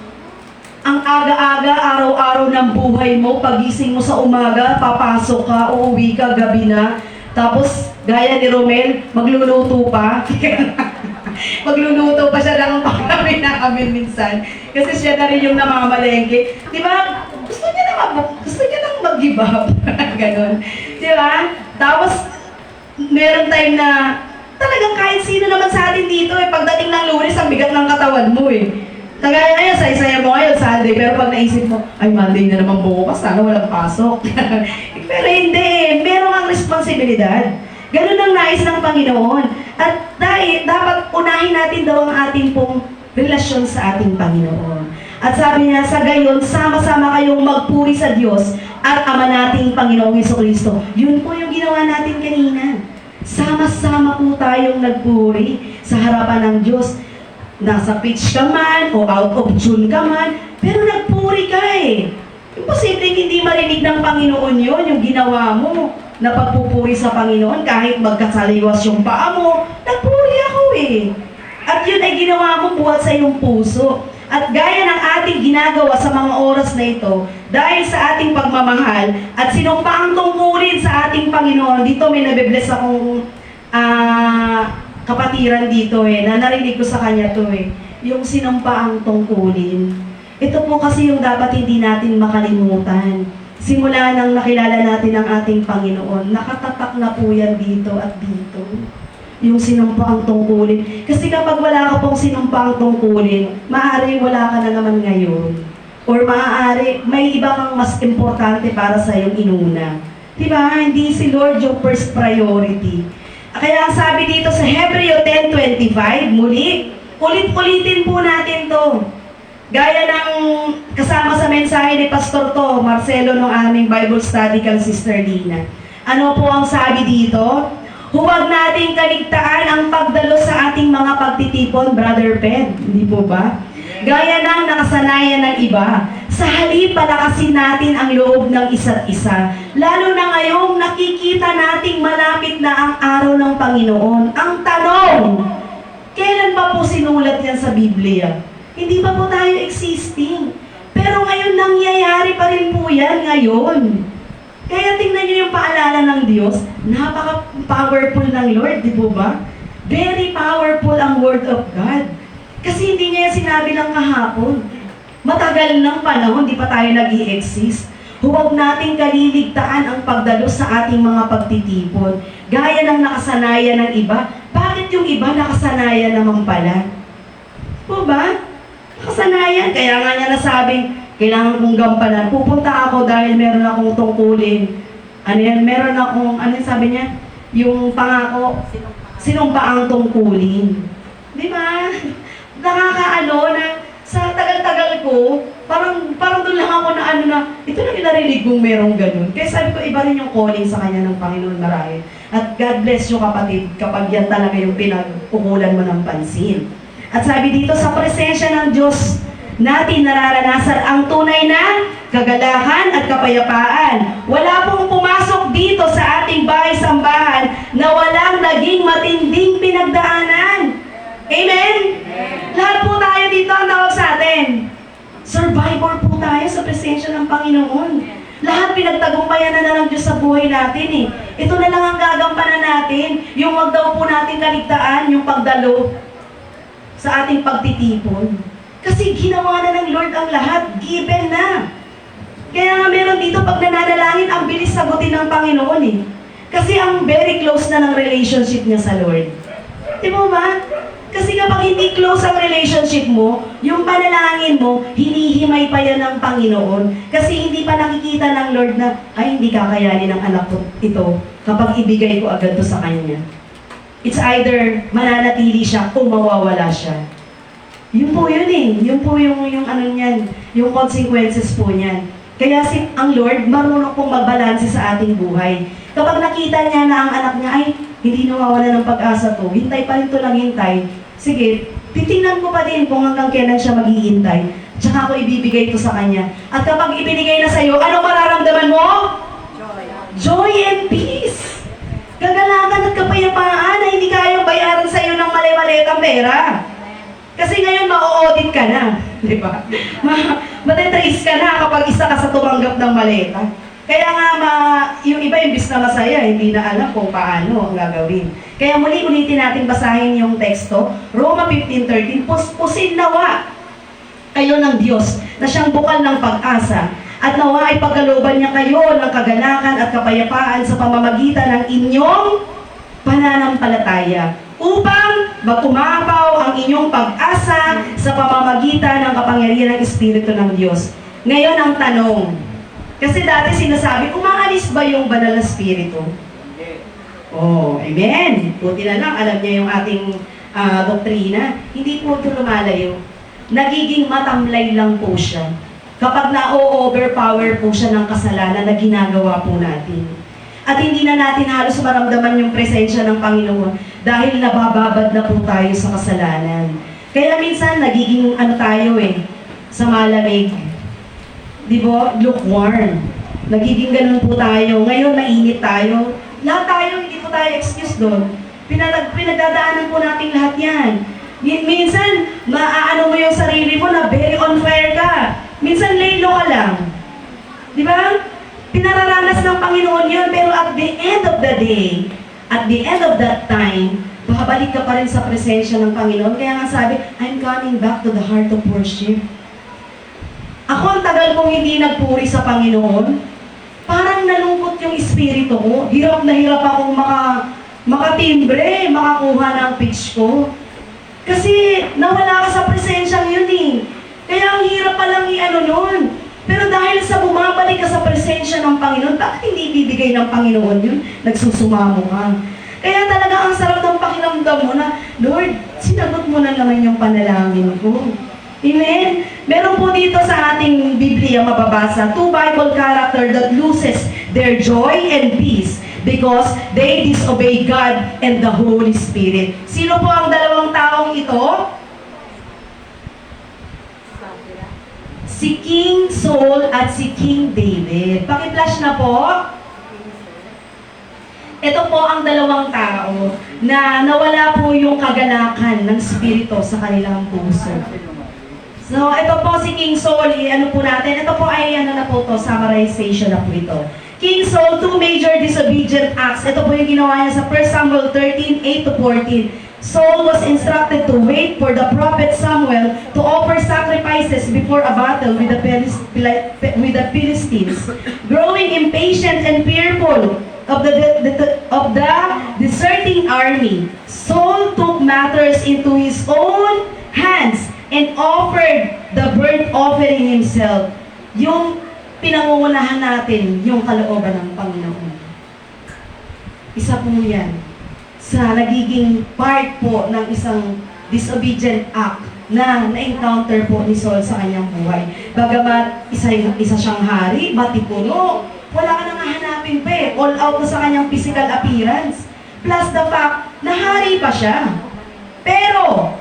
ang aga-aga, araw-araw ng buhay mo, pagising mo sa umaga, papasok ka, uuwi ka, gabi na. Tapos, gaya ni Romel, magluluto pa. Magluluto pa siya ng pagkain namin minsan. Kasi siya na rin yung namamalengke. Di ba? Gusto niya nang mag-give up. Ganon. Di ba? Tapos, meron time na talagang kahit sino naman sa atin dito, pagdating ng Lunes, ang bigat ng katawan mo Kagaya ngayon, saya-saya mo ngayon, Sunday, pero pag naisip mo, ay Monday na naman bukas, sana walang pasok. Pero hindi, meron ang responsibilidad. Ganun ang nais ng Panginoon. At dapat unahin natin daw ang ating pong relasyon sa ating Panginoon. At sabi niya, sa gayon, sama-sama kayong magpuri sa Diyos at Ama nating Panginoong Jesucristo. Yun po yung ginawa natin kanina. Sama-sama po tayong nagpuri sa harapan ng Diyos. Nasa pitch ka man, o out of tune ka man, pero nagpuri ka Imposibleng hindi marinig ng Panginoon yun, yung ginawa mo, na pagpupuri sa Panginoon, kahit magkasaliwas yung paa mo, nagpuri ako At yun ay ginawa mo buhat sa iyong puso. At gaya ng ating ginagawa sa mga oras na ito, dahil sa ating pagmamahal, at sinumpaang tungkulin sa ating Panginoon, dito may nabibless akong kapatiran dito na narinig ko sa kanya yung sinumpaang tungkulin. Ito po kasi yung dapat hindi natin makalimutan. Simula nang nakilala natin ang ating Panginoon, nakatatak na po yan dito at dito. Yung sinumpaang tungkulin. Kasi kapag wala ka pong sinumpaang tungkulin, maaari wala ka na naman ngayon. Or maaari may iba kang mas importante para sa iyong inuna. Diba? Hindi si Lord yung first priority. Kaya ang sabi dito sa Hebreo 10:25, muli, ulit-ulitin po natin to. Gaya ng kasama sa mensahe ni Pastor Marcelo ng aming Bible study kang Sister Lina. Ano po ang sabi dito? Huwag nating kaligtaan ang pagdalo sa ating mga pagtitipon, Brother Ped. Hindi po ba? Gaya ng nakasanayan ng iba. Sa halip, palakasin natin ang loob ng isa't isa. Lalo na ngayong nakikita nating malapit na ang araw ng Panginoon. Ang tanong, Kailan pa po sinulat yan sa Biblia? Hindi pa po tayo existing. Pero ngayon, nangyayari pa rin po yan ngayon. Kaya tingnan niyo yung paalala ng Diyos, napaka-powerful ng Lord, di po ba? Very powerful ang Word of God. Kasi hindi niya yan sinabi lang kahapon. Matagal ng panahon, di pa tayo nag-i-exist. Huwag nating kaliligtaan ang pagdalos sa ating mga pagtitipon. Gaya ng nakasanayan ng iba. Bakit yung iba nakasanayan naman pala? Po ba? Nakasanayan. Kaya nga niya nasabing, kailangan kong gampanan. Pupunta ako dahil meron akong tungkulin. Ano yan? Meron akong, ano yung sabi niya? Yung pangako, sinumpaang tungkulin. Di ba? Nakakaano na sa tagal-tagal ko, parang doon lang ako na ano na, ito lang yung narinig kong merong ganun. Kaya sabi ko, iba rin yung calling sa kanya ng Panginoon marahil. At God bless you kapatid, kapag yan talaga yung pinag-ukulan mo ng pansin. At sabi dito, sa presensya ng Diyos natin nararanasan ang tunay na kagalahan at kapayapaan. Wala pong pumasok dito sa ating bahay-sambahan na walang naging matinding pinagdaanan. Amen? Lahat po tayo dito ang tawag sa atin. Survivor po tayo sa presensya ng Panginoon. Lahat pinagtagumpayan na ng Diyos sa buhay natin eh. Ito na lang ang gagampanan natin. Yung wag daw po natin kaligtaan, yung pagdalo sa ating pagtitipon. Kasi ginawa na ng Lord ang lahat. Given na. Kaya nga meron dito, pag nananalangin, ang bilis sagutin ng Panginoon eh. Kasi ang very close na ng relationship niya sa Lord. Di mo ba? Kasi kapag hindi close ang relationship mo, yung panalangin mo, hinihimay pa yan ng Panginoon. Kasi hindi pa nakikita ng Lord na, ay hindi kakayanin ng anak ko ito kapag ibigay ko agad to sa kanya. It's either mananatili siya o mawawala siya. Yun po yun eh. Yun po yung ano niyan, yung consequences po niyan. Kaya ang Lord, marunong pong magbalanse sa ating buhay. Kapag nakita niya na ang anak niya, ay, hindi nawawala ng pag-asa to, hintay pa rin to lang hintay. Sige, titingnan ko pa din kung hanggang kailan siya maghihintay. Tsaka ako ibibigay ito sa kanya. At kapag ibinigay na sa'yo, ano mararamdaman mo? Joy and peace. Kagalakan at kapayapaan na hindi kayang bayaran sa'yo ng mali-malitang pera. Kasi ngayon, ma-audit ka na. Di ba? Matetrace ka na kapag isa ka sa tumanggap ng maleta. Kaya nga, yung iba imbis na masaya, hindi na alam kung paano ang gagawin. Kaya muli-ulitin natin basahin yung teksto, Roma 15:13, puspusin nawa kayo ng Diyos na siyang bukal ng pag-asa at nawa ay pagkalooban niya kayo ng kagalakan at kapayapaan sa pamamagitan ng inyong pananampalataya upang mag-umapaw ang inyong pag-asa sa pamamagitan ng kapangyarihan ng Espiritu ng Diyos. Ngayon ang tanong, kasi dati sinasabi, umaalis ba yung banal na Espiritu? Oh, amen. Buti na lang, alam niya yung ating doktrina. Hindi po ito lumalayo. Nagiging matamlay lang po siya. Kapag na-overpower po siya ng kasalanan na ginagawa po natin. At hindi na natin halos maramdaman yung presensya ng Panginoon dahil nabababad na po tayo sa kasalanan. Kaya minsan, nagiging tayo sa malamig. Di ba? Lukewarm. Nagiging ganun po tayo. Ngayon, mainit tayo. Lahat tayo, hindi po tayo excuse doon. Pinagdadaanan po natin lahat yan. Minsan, maaano mo yung sarili mo na very on fire ka. Minsan, laylo ka lang. Di ba? Pinararanas ng Panginoon yun. Pero at the end of the day, at the end of that time, babalik ka pa rin sa presensya ng Panginoon. Kaya nga sabi, I'm coming back to the heart of worship. Ako ang tagal kong hindi nagpuri sa Panginoon. Parang nalungkot yung espiritu ko. Hirap na hirap akong makatimbre, makakuha ng pitch ko. Kasi nawala ka sa presensyang yun eh. Kaya ang hirap palang nun. Pero dahil sa bumabalik ka sa presensya ng Panginoon, bakit hindi bibigay ng Panginoon yun? Nagsusumamo ka. Kaya talaga ang sarap ng pakiramdam mo na, Lord, sinagot mo na naman yung panalangin ko. Amen? Meron po dito sa ating Biblia mababasa, 2 Bible character that loses their joy and peace because they disobey God and the Holy Spirit. Sino po ang dalawang taong ito? Si King Saul at si King David. Paki-flash na po. Ito po ang dalawang tao na nawala po yung kagalakan ng spirito sa kanilang puso. So, ito po si King Saul, ano po natin, ito po ay ano na po to, summarization na po ito. King Saul, 2 major disobedient acts. Ito po yung ginawa niya sa 1 Samuel 13, 8-14. Saul was instructed to wait for the prophet Samuel to offer sacrifices before a battle with the Philistines. Growing impatient and fearful of the deserting army, Saul took matters into his own hands and offered the burnt offering himself. Yung pinangungunahan natin, yung kalooban ng Panginoon. Isa po yan sa nagiging part po ng isang disobedient act na na-encounter po ni Saul sa kanyang buhay. Bagamat isa siyang hari, matipuno, wala ka nang hahanapin pa eh. All out na sa kanyang physical appearance. Plus the fact na hari pa siya. Pero,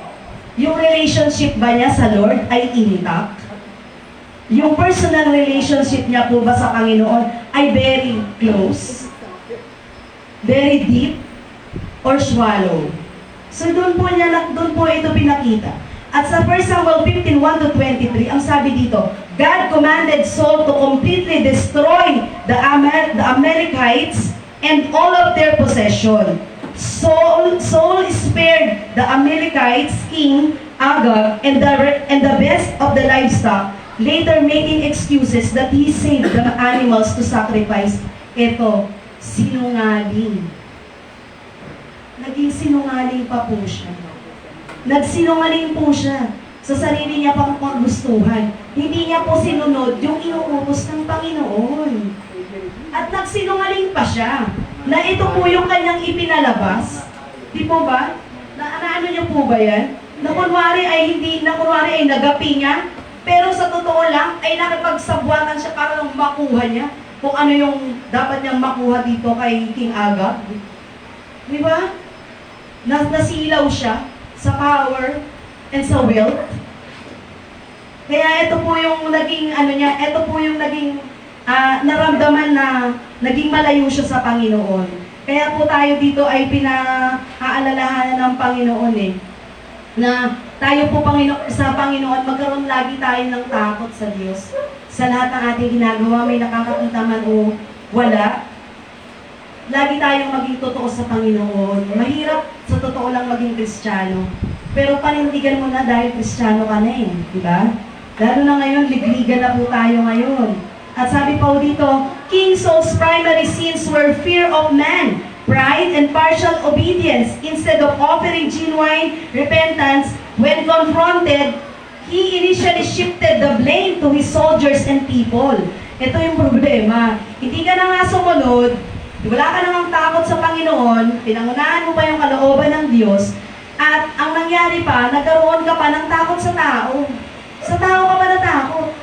yung relationship ba niya sa Lord ay intact? Yung personal relationship niya po ba sa Panginoon ay very close? Very deep? Or swallow? So doon po ito pinakita. At sa 1 Samuel 15, 1-23, ang sabi dito, God commanded Saul to completely destroy the Amalekites and all of their possession. Saul spared the Amalekites, King Agag, and the best of the livestock, later making excuses that he saved the animals to sacrifice. Ito, sinungaling. Naging sinungaling pa po siya. Nagsinungaling po siya sa sarili niya pang gustuhan. Hindi niya po sinunod yung inuutos ng Panginoon. At nagsinungaling pa siya na ito po yung kanyang ipinalabas. Di po ba? Ano niyo po ba yan? Na kunwari ay nagapi niya, pero sa totoo lang ay nakipagsabuatan siya para lang makuha niya kung ano yung dapat niyang makuha dito kay King Agag. Di ba? Nasilaw siya sa power and sa wealth. Kaya ito po yung naging ito po yung naging naramdaman na naging malayo siya sa Panginoon. Kaya po tayo dito ay pinaalalahanan ng Panginoon na tayo po sa Panginoon, magkaroon lagi tayo ng takot sa Diyos. Sa lahat ng ating ginagawa, may nakakakita man o wala, lagi tayong maging totoo sa Panginoon. Mahirap sa totoo lang maging Kristiyano. Pero panindigan mo na dahil Kristiyano ka na di ba? Lalo na ngayon, ligligan na po tayo ngayon. At sabi pa dito, King Saul's primary sins were fear of man, pride, and partial obedience. Instead of offering genuine repentance, when confronted, he initially shifted the blame to his soldiers and people. Ito yung problema. Hindi ka na nga sumunod, wala ka namang takot sa Panginoon, pinangunahan mo pa yung kalooban ng Diyos, at ang nangyari pa, nagkaroon ka pa ng takot sa tao. Sa tao ka pa natakot.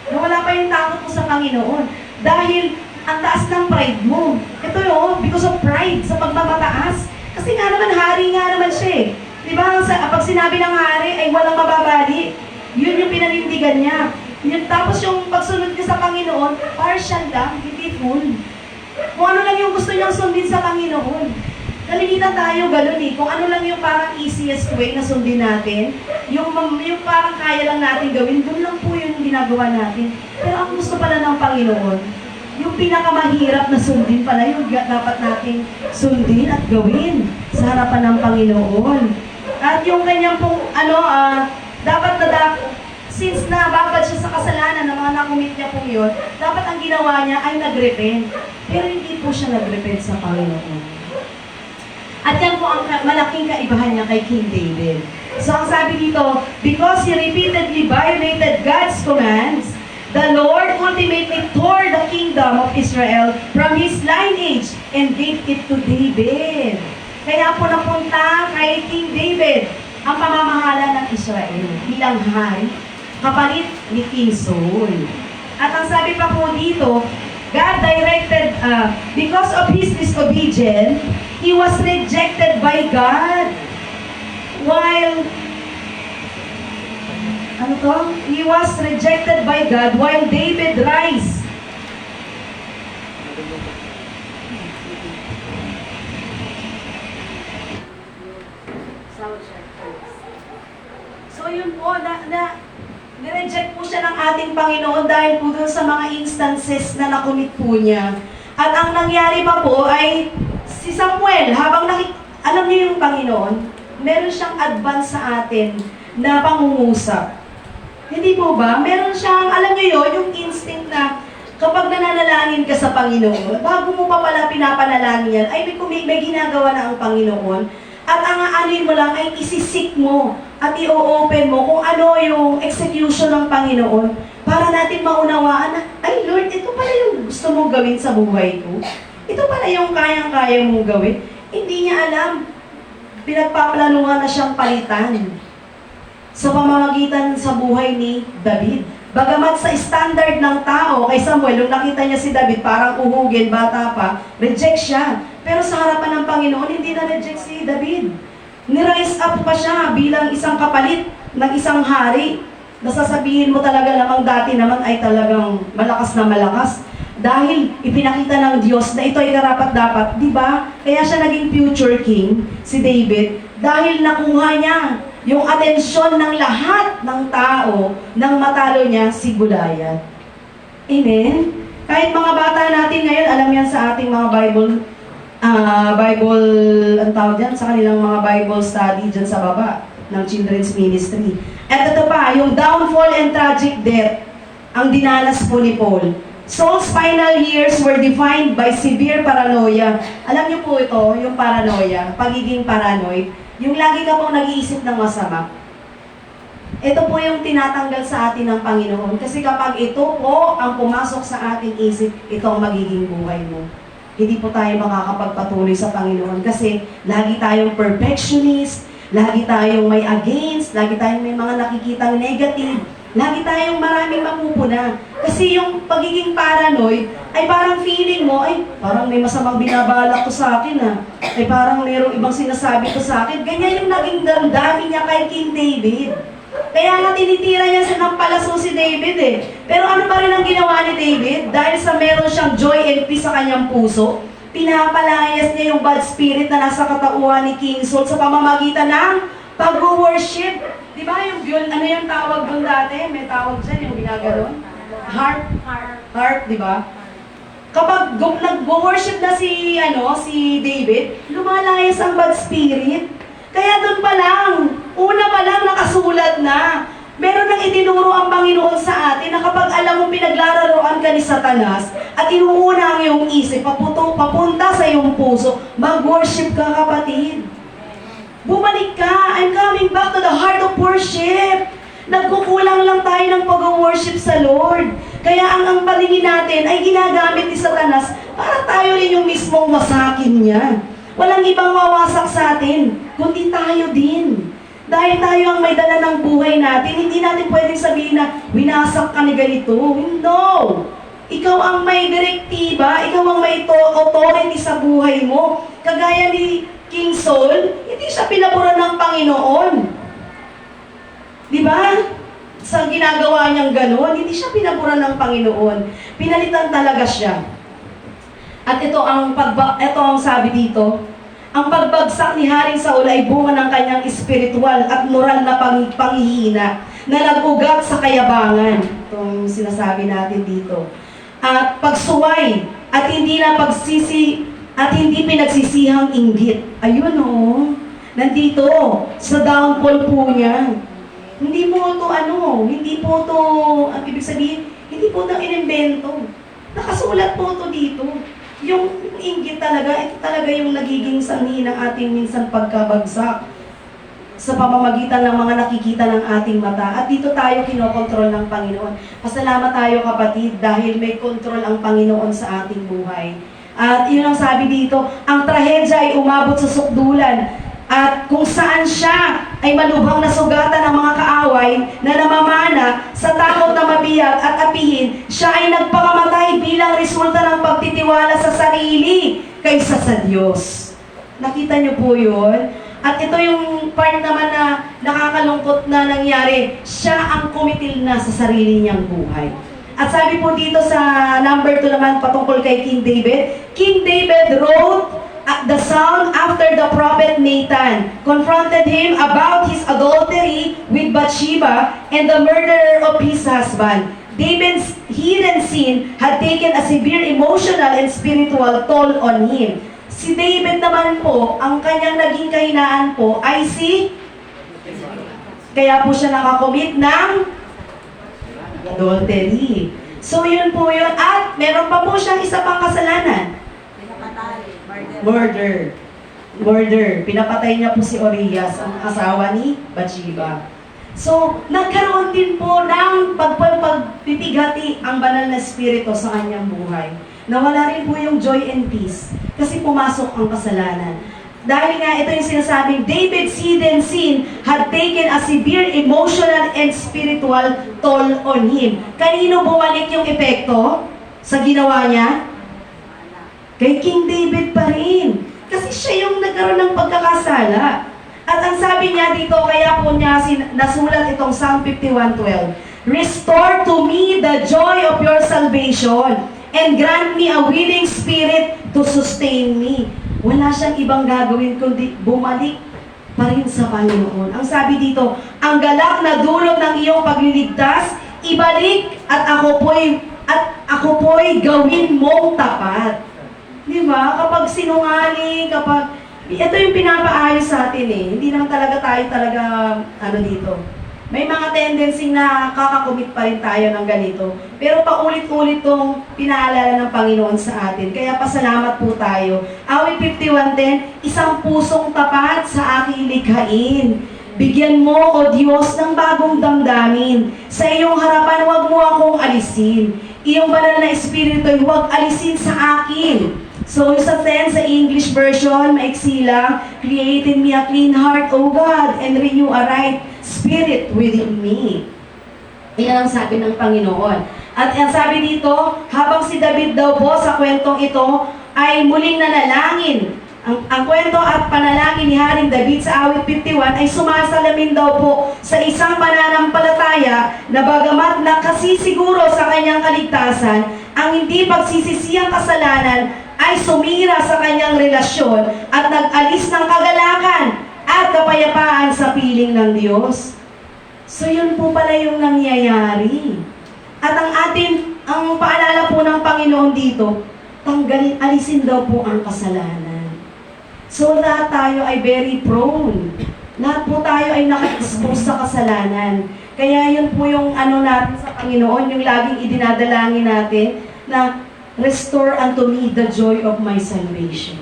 Nawala pa yung takot mo sa Panginoon. Dahil ang taas ng pride mo. Ito because of pride, sa pagmamataas. Kasi nga naman, hari nga naman siya Di ba? Pag sinabi ng hari ay walang mababali, yun yung pinanindigan niya. Tapos yung pagsunod niya sa Panginoon, partial lang, hindi full. Kung ano lang yung gusto niyang sundin sa Panginoon. Nalilitan tayo ganun Kung ano lang yung parang easiest way na sundin natin, yung parang kaya lang natin gawin, doon lang po yung ginagawa natin. Pero ang gusto pala ng Panginoon, yung pinakamahirap na sundin pala yung dapat nating sundin at gawin sa harapan ng Panginoon. At yung kanyang pong, since nababad siya sa kasalanan ng mga nakumit niya pong yun, dapat ang ginawa niya ay nag-repent. Pero hindi po siya nag-repent sa Panginoon. At yan po ang malaking kaibahan niya kay King David. So ang sabi dito, because he repeatedly violated God's commands, the Lord ultimately tore the kingdom of Israel from his lineage and gave it to David. Kaya po napunta kay King David ang pamamahala ng Israel bilang hari, kapalit ni King Saul. At ang sabi pa po dito, God directed, because of his disobedience, he was rejected by God. He was rejected by God while David rise. voucher. So yun po, nireject po siya ng ating Panginoon dahil po doon sa mga instances na nakumit po niya. At ang nangyari pa po ay si Samuel, alam niyo yung Panginoon, meron siyang advance sa atin na pangungusap. Hindi po ba? Meron siyang, alam niyo yun, yung instinct na kapag nananalangin ka sa Panginoon, bago mo pa pala pinapanalangin yan, ay may ginagawa na ang Panginoon. At ang aanin mo lang ay isisik mo at i-open mo kung ano yung execution ng Panginoon para natin maunawaan na, ay Lord, ito pala yung gusto mong gawin sa buhay ko. Ito pala yung kayang-kaya mong gawin. Hindi niya alam. Pinagpaplanuhan na siyang palitan sa pamamagitan sa buhay ni David. Bagamat sa standard ng tao, kay Samuel, nung nakita niya si David, parang uhugin, bata pa, reject siya. Pero sa harapan ng Panginoon, hindi na-reject si David. Ni-rise up pa siya bilang isang kapalit ng isang hari. Nasasabihin mo talaga namang dati naman ay talagang malakas na malakas. Dahil ipinakita ng Diyos na ito ay karapat-dapat, di ba? Kaya siya naging future king, si David, dahil nakuha niya yung atensyon ng lahat ng tao nang matalo niya si Goliath. Amen? Kahit mga bata natin ngayon, alam yan sa ating mga ang tawag dyan, sa kanilang mga Bible study dyan sa baba ng Children's Ministry. At ito pa, yung downfall and tragic death ang dinanas po ni Paul. Saul's final years were defined by severe paranoia. Alam niyo po ito, yung paranoia, pagiging paranoid, yung lagi ka pong nag-iisip ng masama. Ito po yung tinatanggal sa atin ng Panginoon. Kasi kapag ito po ang pumasok sa ating isip, ito ang magiging buhay mo. Hindi po tayo makakapagpatuloy sa Panginoon kasi lagi tayong perfectionist, lagi tayong may against, lagi tayong may mga nakikitang negative, lagi tayong maraming mapupuna. Kasi yung pagiging paranoid, ay parang feeling mo, ay parang may masamang binabalak ko sa akin ay parang mayroong ibang sinasabi ko sa akin. Ganyan yung naging damdamin niya kay King David. Kaya nga tinitira niya ng palaso si David Pero ano pa rin ang ginawa ni David? Dahil sa meron siyang joy and peace sa kanyang puso, pinapalayas niya yung bad spirit na nasa katauhan ni King Saul sa pamamagitan ng pag-worship. Di ba yung ano yung tawag doon dati? May tawag dyan yung ginaganon? Heart, di ba? Kapag nag-worship na si David, lumalayas ang bad spirit. Kaya doon pa lang, una pa lang nakasulat na. Meron nang itinuro ang Panginoon sa atin na kapag alam mo pinaglalaroan ka ni Satanas at inuuna ang iyong isip, papunta sa iyong puso, mag-worship ka, kapatid. Bumalik ka. I'm coming back to the heart of worship. Nagkukulang lang tayo ng pag-worship sa Lord. Kaya ang paningin natin ay ginagamit ni Satanas para tayo rin yung mismong masakin niya. Walang ibang mawasak sa atin, kundi tayo din. Dahil tayo ang may dala ng buhay natin, hindi natin pwedeng sabihin na winasak ka ni ganito. No! Ikaw ang may direktiba, ikaw ang may authority sa buhay mo. Kagaya ni King Saul, hindi siya pinaburan ng Panginoon. Di ba? Sa ginagawa niyang gano'n, hindi siya pinaburan ng Panginoon. Pinalitan talaga siya. At ito ang sabi dito, ang pagbagsak ni Haring Saul ay bunga ng kanyang espiritual at moral na panghihina na nag-ugat sa kayabangan. Itong sinasabi natin dito. At pagsuway at hindi pinagsisihang inggit. Ayun nandito sa downfall po niya. Hindi po ito, ang ibig sabihin, hindi po ito inimbento. Nakasulat po ito dito. Yung inggit talaga, ito talaga yung nagiging sanhi ng ating minsan pagkabagsak sa pamamagitan ng mga nakikita ng ating mata. At dito tayo kinokontrol ng Panginoon. Pasalamat tayo, kapatid, dahil may kontrol ang Panginoon sa ating buhay. At yun ang sabi dito, ang trahedya ay umabot sa sukdulan. At kung saan siya ay malubhang nasugatan ng mga kaaway na namamana sa takot na mabiyag at apihin, siya ay nagpakamatay bilang resulta ng pagtitiwala sa sarili kaysa sa Diyos. Nakita niyo po yun? At ito yung part naman na nakakalungkot na nangyari. Siya ang kumitil na sa sarili niyang buhay. At sabi po dito sa number 2 naman patungkol kay King David, King David wrote the sound after the prophet Nathan confronted him about his adultery with Bathsheba and the murder of his husband. David's hidden sin had taken a severe emotional and spiritual toll on him. Si David naman po, ang kanyang naging kahinaan po ay kaya po siya nakakomit ng adultery. So yun po yun. At meron pa po siyang isa pang kasalanan. Murder. Pinapatay niya po si Urias, ang asawa ni Bathsheba. So, nagkaroon din po ng pagpipigati ang banal na espiritu sa kanyang buhay. Nawala rin po yung joy and peace kasi pumasok ang kasalanan. Dahil nga ito yung sinasabing David's hidden sin had taken a severe emotional and spiritual toll on him. Kanino bumalik yung epekto sa ginawa niya? Kay King David pa rin. Kasi siya yung nagkaroon ng pagkakasala. At ang sabi niya dito, kaya po niya nasulat itong Psalm 51:12. Restore to me the joy of your salvation and grant me a willing spirit to sustain me. Wala siyang ibang gagawin kundi bumalik pa rin sa Panginoon. Ang sabi dito, ang galak na dulot ng iyong pagliligtas, ibalik at ako po'y gawin mong tapat. Di ba? Kapag sinungaling, ito yung pinapaayos sa atin eh. Hindi lang talaga tayo dito. May mga tendency na kakakumit pa rin tayo ng ganito. Pero paulit-ulit tong pinaalala ng Panginoon sa atin. Kaya pasalamat po tayo. Awit 51:10, isang pusong tapat sa aking likhain. Bigyan mo, O Diyos, ng bagong damdamin. Sa iyong harapan, huwag mo akong alisin. Iyong banal na espiritu, huwag alisin sa akin. So, sa 10 sa English version, maiksi lang, create in me a clean heart, O God, and renew a right spirit within me. Yan ang sabi ng Panginoon. At ang sabi dito, habang si David daw po sa kwentong ito ay muling nanalangin. Ang kwento at panalangin ni Haring David sa awit 51 ay sumasalamin daw po sa isang pananampalataya na bagamat nakasisiguro sa kanyang kaligtasan, ang hindi pagsisisiyang kasalanan ay sumira sa kanyang relasyon at nag-alis ng kagalakan at kapayapaan sa piling ng Diyos. So yun po pala yung nangyayari. At ang paalala po ng Panginoon dito, alisin daw po ang kasalanan. So lahat tayo ay very prone. Lahat po tayo ay naka-expose sa kasalanan. Kaya yun po yung natin sa Panginoon, yung laging idinadalangin natin na restore unto me the joy of my salvation.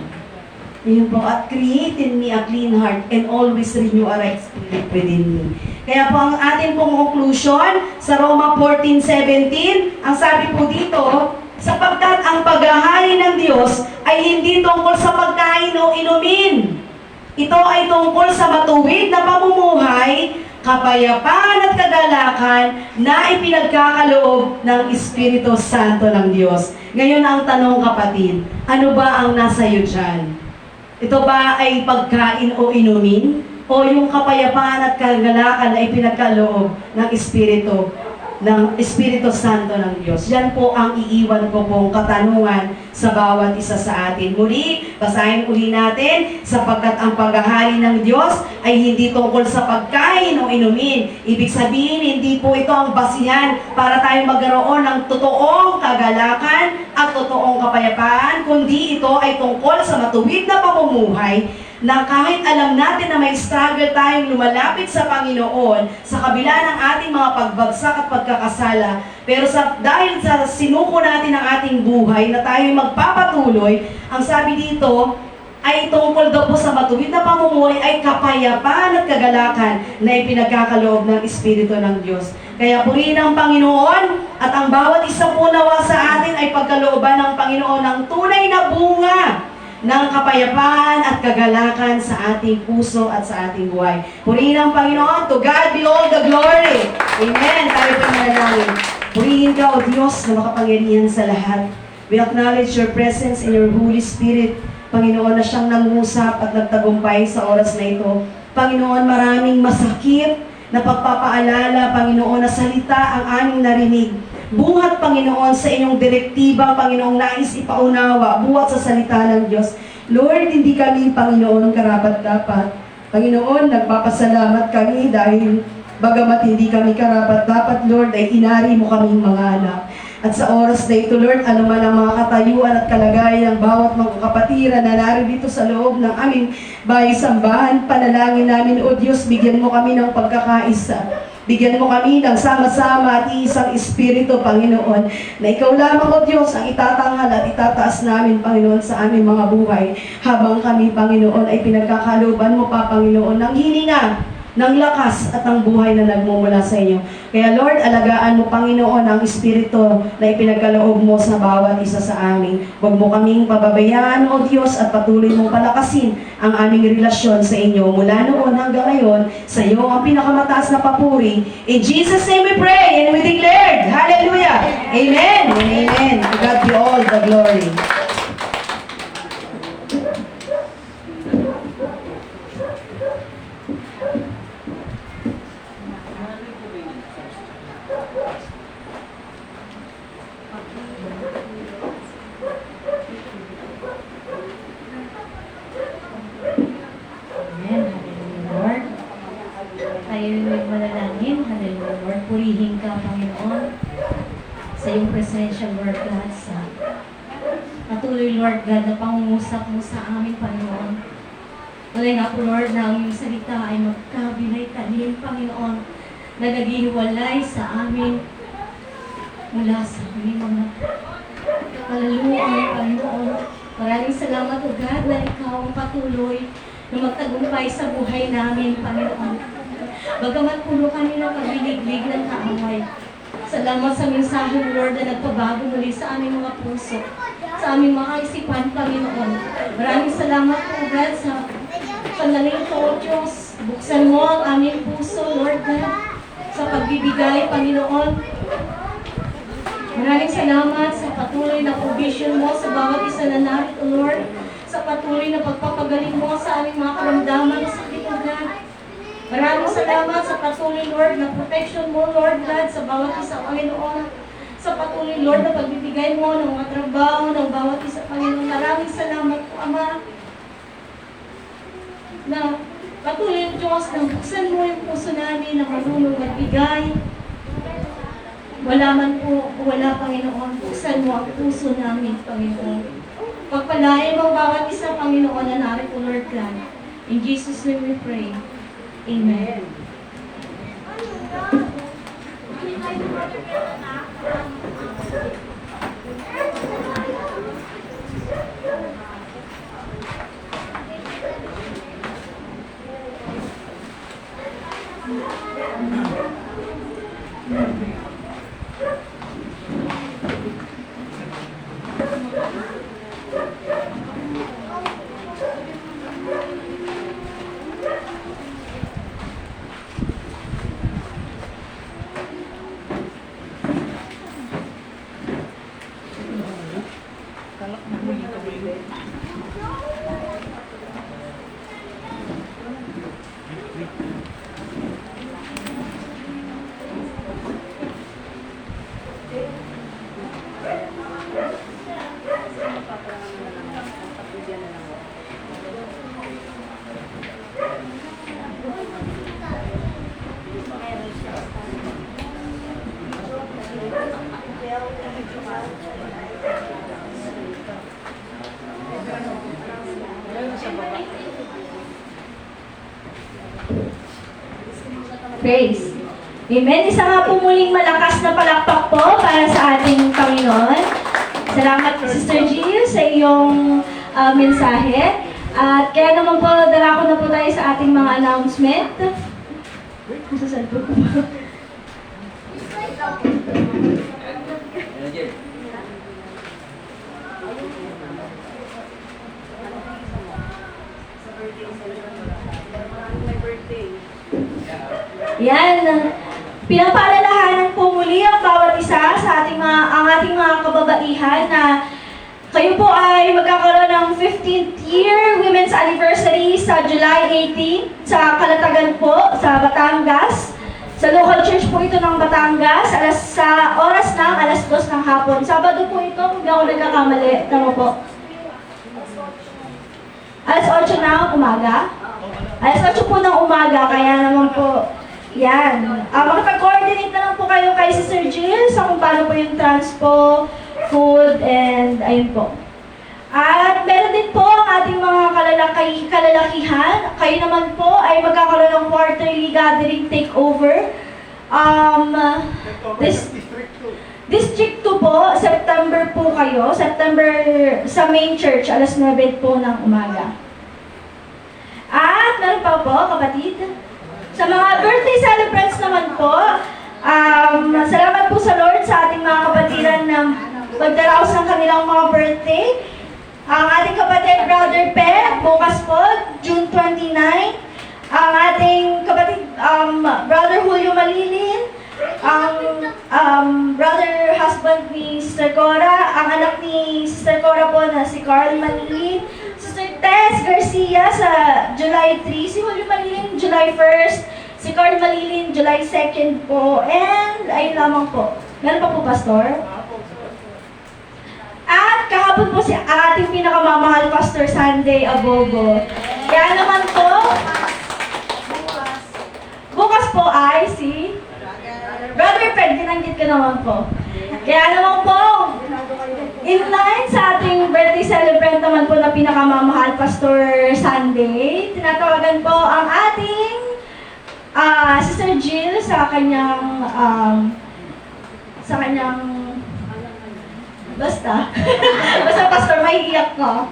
Yun po, at create in me a clean heart and always renew a right spirit within me. Kaya po ang ating pong conclusion sa Roma 14:17, ang sabi po dito, sapagkat ang paghahari ng Diyos ay hindi tungkol sa pagkain o inumin. Ito ay tungkol sa matuwid na pamumuhay, kapayapaan at kagalakan na ipinagkakaloob ng Espiritu Santo ng Diyos. Ngayon ang tanong, kapatid, ano ba ang nasa iyo dyan? Ito ba ay pagkain o inumin? O yung kapayapaan at kagalakan na ipinagkaloob ng Espiritu Santo ng Diyos? Yan po ang iiwan ko pong katanungan sa bawat isa sa atin. Muli, basahin uli natin, sapagkat ang paghahari ng Diyos ay hindi tungkol sa pagkain o inumin. Ibig sabihin, hindi po ito ang basihan para tayo magkaroon ng totoong kagalakan at totoong kapayapaan, kundi ito ay tungkol sa matuwid na pamumuhay na kahit alam natin na may struggle tayong lumalapit sa Panginoon sa kabila ng ating mga pagbagsak at pagkakasala, pero dahil sa sinuko natin ang ating buhay na tayo magpapatuloy, ang sabi dito ay tungkol daw po sa matuwid na pamumuhay ay kapayapaan at kagalakan na ipinagkakaloob ng Espiritu ng Diyos. Kaya purihin ang Panginoon at ang bawat isa po nawa sa atin ay pagkalooban ng Panginoon ng tunay na bunga ng kapayapaan at kagalakan sa ating puso at sa ating buhay. Purihin ang Panginoon. To God be all the glory. Amen. Tayo po manalangin. Purihin ka, O Diyos, na makapangyarihan sa lahat. We acknowledge your presence in your Holy Spirit. Panginoon, na siyang nangusap at nagtagumpay sa oras na ito. Panginoon, maraming masakit na pagpapaalala, Panginoon, na salita ang aming narinig. Buhat, Panginoon, sa inyong direktiba, Panginoong nais ipaunawa, buhat sa salita ng Diyos. Lord, hindi kami, Panginoon, karapat-dapat. Panginoon, nagpapasalamat kami dahil bagamat hindi kami karapat-dapat, Lord, ay inari mo kaming mga anak. At sa oras na ito, Lord, ano man ang mga katayuan at kalagayan ng bawat mga kapatiran na narito sa loob ng aming bahay-sambahan, panalangin namin, O Diyos, bigyan mo kami ng pagkakaisa. Bigyan mo kami ng sama-sama at isang espiritu, Panginoon, na ikaw lamang, O Diyos, ang itatanghal at itataas namin, Panginoon, sa aming mga buhay. Habang kami, Panginoon, ay pinagkakaluban mo pa, Panginoon, ng hininga, ng lakas at ng buhay na nagmumula sa inyo. Kaya Lord, alagaan mo, Panginoon, ang espiritu na ipinagkaloob mo sa bawat isa sa amin. Huwag mo kaming pababayaan, O Diyos, at patuloy mong palakasin ang aming relasyon sa inyo. Mula noon hanggang ngayon, sa iyo ang pinakamataas na papuri. In Jesus' name we pray and we declare, hallelujah! Amen and amen. To God be all the glory. Amen. Hallelujah, Lord. Tayo'y manalangin. Hallelujah, Lord. Purihin ka, Panginoon, sa iyong presensya, Lord God, sa patuloy, Lord God, na pangungusap mo sa amin, Panginoon. Tuloy nga po, Lord, na ang iyong salita ay magkabilay talim, Panginoon, na naghihiwalay sa amin mula sa aming mga kaluluan, Panginoon. Maraming salamat, O God, na ikaw ang patuloy na magtagumpay sa buhay namin, Panginoon. Bagamat puno kami ng pagbiliglig ng kaaway. Salamat sa mensaheng, Lord, na nagpabago muli sa aming mga puso, sa aming mga isipan, Panginoon. Maraming salamat, O God, sa sandaling ito, O Diyos. Buksan mo ang aming puso, Lord God, sa pagbibigay, Panginoon. Maraming salamat sa patuloy na provision mo sa bawat isa na narito, Lord. Sa patuloy na pagpapagaling mo sa aming mga karamdaman sa sakit, O God. Maraming salamat sa patuloy, Lord, na protection mo, Lord God, sa bawat isa, Panginoon. Sa patuloy, Lord, na pagbibigay mo ng mga trabaho ng bawat isa, Panginoon. Maraming salamat po, Ama, na patuloy, Diyos, na buksan mo yung puso namin na marunong magbigay. Wala man po, wala, Panginoon. Buksan mo ang puso namin, Panginoon. Pagpalain mo ang bawat isa, Panginoon, na narito, Lord God. In Jesus' name we pray. Amen. Praise. Amen. Isa nga po muling malakas na palakpak po para sa ating Panginoon. Salamat, Sister Jill, sa iyong mensahe. At kaya naman po, darako na po tayo sa ating mga announcement. Nasa cellphone ko ba? Yan. Pinapaalalahanan po muli ang bawat isa sa ating ating mga kababaihan na kayo po ay magkakaroon ng 15th year Women's Anniversary sa July 18 sa Kalatagan po, sa Batangas. Sa local church po ito ng Batangas, sa oras ng alas 2 ng hapon. Sabado po ito, kung di ako nagkakamali. Tama po. Alas 8 ng umaga? Alas 8 po ng umaga, kaya naman po, yan. Makipag-coordinate na lang po kayo kay Sister Jill sa kung paano po yung transpo, food, and ayun po. At meron din po ang ating mga kalalakihan. Kayo naman po ay magkakaroon ng quarterly gathering takeover. District 2 po, September po kayo. September sa main church, alas 9 po ng umaga. At meron pa po, kapatid. Sa mga birthday celebrants naman po, salamat po sa Lord sa ating mga kapatiran na magdaraos ng kanilang mga birthday. Ang ating kapatid, Brother Pe, bukas po, June 29. Ang ating kapatid, Brother Julio Malilin. Ang brother husband ni Sister Cora. Ang anak ni Sister Cora po na si Carl Malilin. Sister Tess Garcia sa July 3. Si Julio Malilin, July 1st. Si Carl Malilin, July 2nd po. And ayun lamang po. Meron pa po, Pastor? At kahapon po si ating pinakamamahal Pastor Sunday Abogo. Kaya naman po, bukas po ay si Brother Fred, tinanggit ko naman po. Kaya naman po, in line sa ating birthday celebrant naman po na pinakamamahal Pastor Sunday, tinatawagan po ang ating Sister Jill sa kanyang basta Pastor, may iyak ko.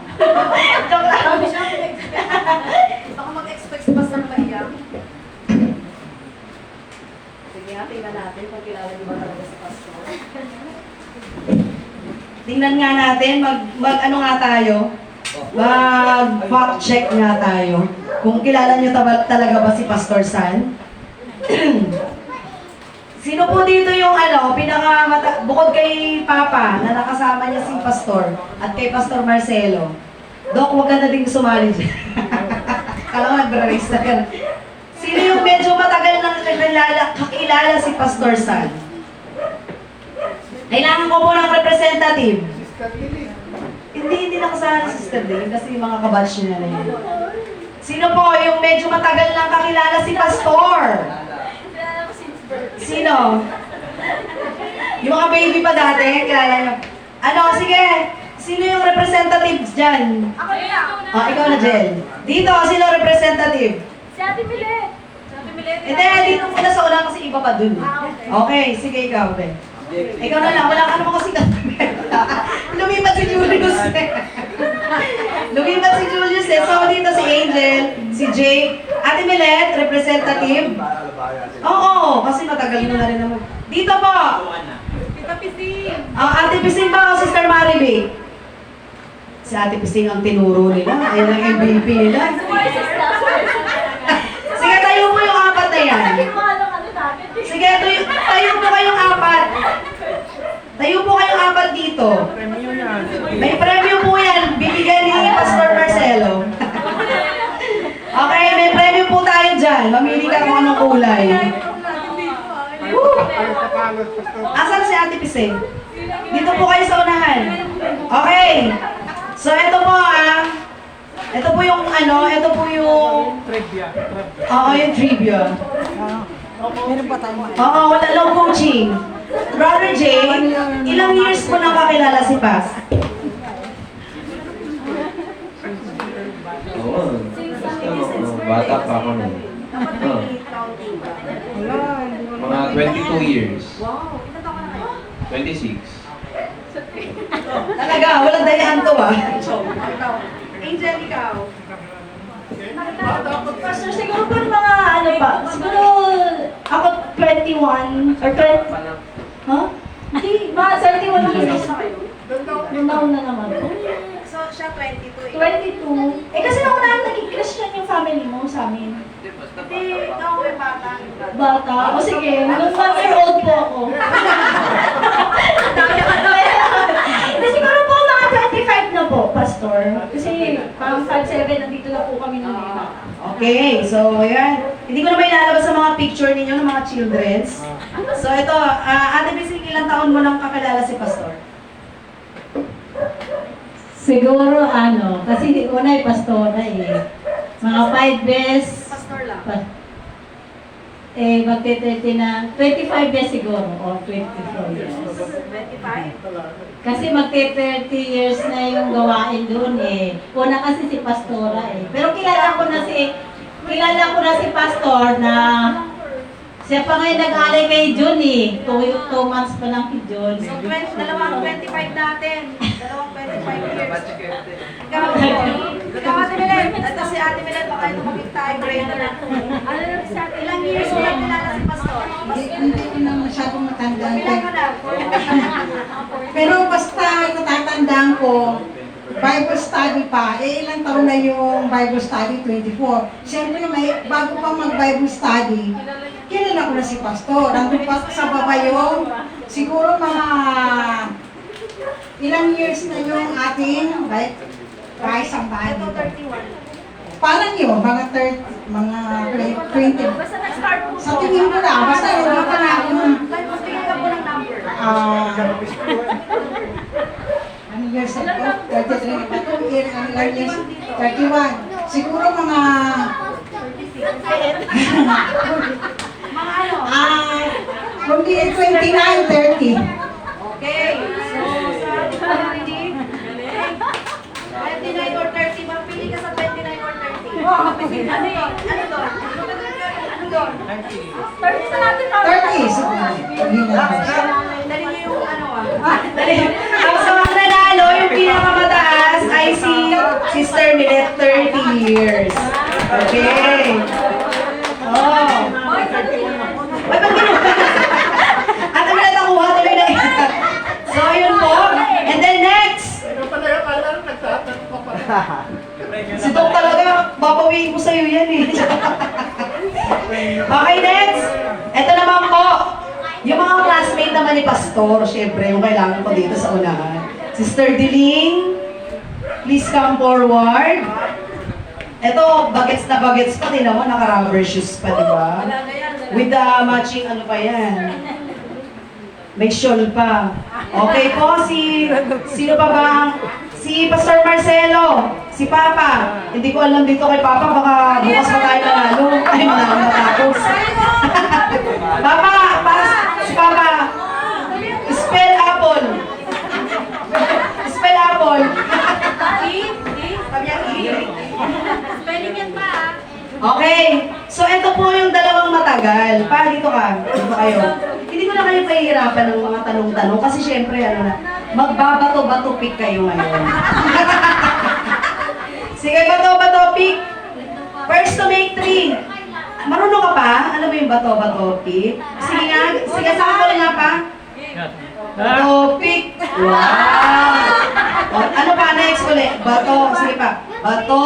Joke lang. Baka mag-expect si Pastor maiyak. Sige, tingnan natin kung kilala niyo ba talaga si Pastor. Tingnan nga natin, mag-ano nga tayo? Mag-fact check nga tayo. Kung kilala nyo talaga ba si Pastor San? Sino po dito yung bukod kay Papa na nakasama niya si Pastor at kay Pastor Marcelo? Dok, huwag ka na din sumali dyan. Kala ko nag-race na ka. Sino yung medyo matagal nang kakilala si Pastor San? Kailangan ko po ng representative. Hindi nakasama si Sister Day kasi yung mga kabatch niya na yun. Sino po yung medyo matagal nang kakilala si Pastor? Sino? Yung mga baby pa dati, kilala nyo. Sige. Sino yung representative dyan? Ako na! Ikaw na, Jen. Dito, sino representative? Si Ate Milet! Si Ate Milet! Hindi, dito muna sa una kasi iba pa dun. Okay, sige ikaw, Ben. Ikaw na lang, wala ka naman kasi lumipat si Julius lumipat si Julius So, dito si Angel, si Jake, Ate Milet, representative. Oo, kasi matagal na rin naman. Dito po! Tita Pising! Ate Pising ba o Sister Mariby? Si Ate Pising ang tinuro nila. Ayun ang MVP nila. Sige, tayo mo yung apat na yan. Sige, tayo po kayong apat. Tayo po kayong apat dito. May premyo po yan. Bibigyan ni Pastor Marcelo. Okay, may premyo po tayo dyan. Mamili ka kung anong kulay. Asan si Ate Pising? Dito po kayo sa unahan. Okay. So, ito po ito po yung ito po yung trivia. Oo, yung trivia. Meron ba tayo? Oo, wala lang coaching. Brother Jay, ilang years mo nang kakilala si Pas? Oo, bata pa ako nun. Mga 22 years. Wow! Ilan taon ka na kayo? 26. Talaga, walang dayahan to Angel, ikaw. Pastor, siguro po mga siguro ako 21 or 20, Hindi, mga 31 years na kayo. Nung taon na naman po. So, siya 22. 22. Kasi nung una naging Christian yung family mo sa amin. Hindi, ikaw may bata. Bata. O sige, nung 1 year old po ako. Hindi, siguro po mga 25 na po, Pastor. Kasi parang 5'7", nandito na po kami nung Okay, so ayan. Hindi ko na ba ilalabas sa mga picture ninyo ng mga childrens. So ito, Ate Bising, ilang taon mo nang kakilala si Pastor? Siguro kasi unay pastora eh. Mga 5 years, Pastor lang. magte-30 na, 25 years siguro, or 24 years. 25? Kasi magte-30 years na yung gawain doon eh. Una kasi si pastora eh. Pero kilala ko na si pastor na siya pa ngayon nag-alay kay Jun eh. 2 months pa lang kay Jun. So, dalawang 25 natin. Dalawang 25 years. Ikaw, Ate Milen. Ito si Ate Milen, baka ito tayo, Brenda. Ano na si Ate? Ilang years mo lang kilala si Pastor? Hindi ko na masyadong matandaan. Ilan ka na? Pero basta natatandaan ko, Bible study pa. Ilang taon na yung Bible study? 24. Siyempre, bago pa mag-Bible study, kilala ko na si Pastor. Nandun pa sa baba yung, siguro mga ilang years na yung ating sambahan Ito, dito. 31. Parang yun, mga 20. Basta nag-start po. Sa tingin ko na, basta yun pa na ako. Magbigay ka po ng number. Ano years ago? 33 na ito. Ilang years? 31. Siguro mga... Mga ano? Kung di 29, 30. Okay. So, sa parinig, 29 or 30, magpili ka sa 29 or 30. Ano yun? Ano doon? Ano doon? 30 na natin. 30. Sabihin na. Dali niyo yung ano Dali. Ang sa mga nanalo, yung pinakamataas ay si Sister Milet, 30 years. Okay. Oh. Ay, pag ginawa. At ang Milet nakuha, tuloy na yan. So, yun po. And then next. Si Tok talaga, babawiin ko sa'yo yan eh. Okay, next. Ito naman po. Yung mga classmate naman ni Pastor, syempre, yung kailangan ko dito sa unahan. Sister Diling, please come forward. Ito, bagets na bagets pa, tingnan mo, naka-rubber shoes pa, di ba? With the matching, ano pa yan? May shawl pa. Okay po, sino pa ba ang... Si Pastor Marcelo, si Papa. Hindi ko alam dito kay Papa, baka bukas pa tayo nanalo. Ay, manalo matapos. Papa, si Papa. Spell apple. Spell apple. Spelling yan pa ah. Okay. So, ito po yung dalawang matagal. Pa, dito ka. Dito kayo. Hindi ko na kayo pahihirapan ng mga tanong-tanong kasi syempre, magbabato-bato pick kayo ngayon. Sige, bato-bato pick. First to make 3. Marunong ka pa? Alam mo yung bato-bato pick? Sige nga, sige, sample nga pa. Bato pick. Wow! Ano pa? Next ulit. Bato, sige pa. Bato,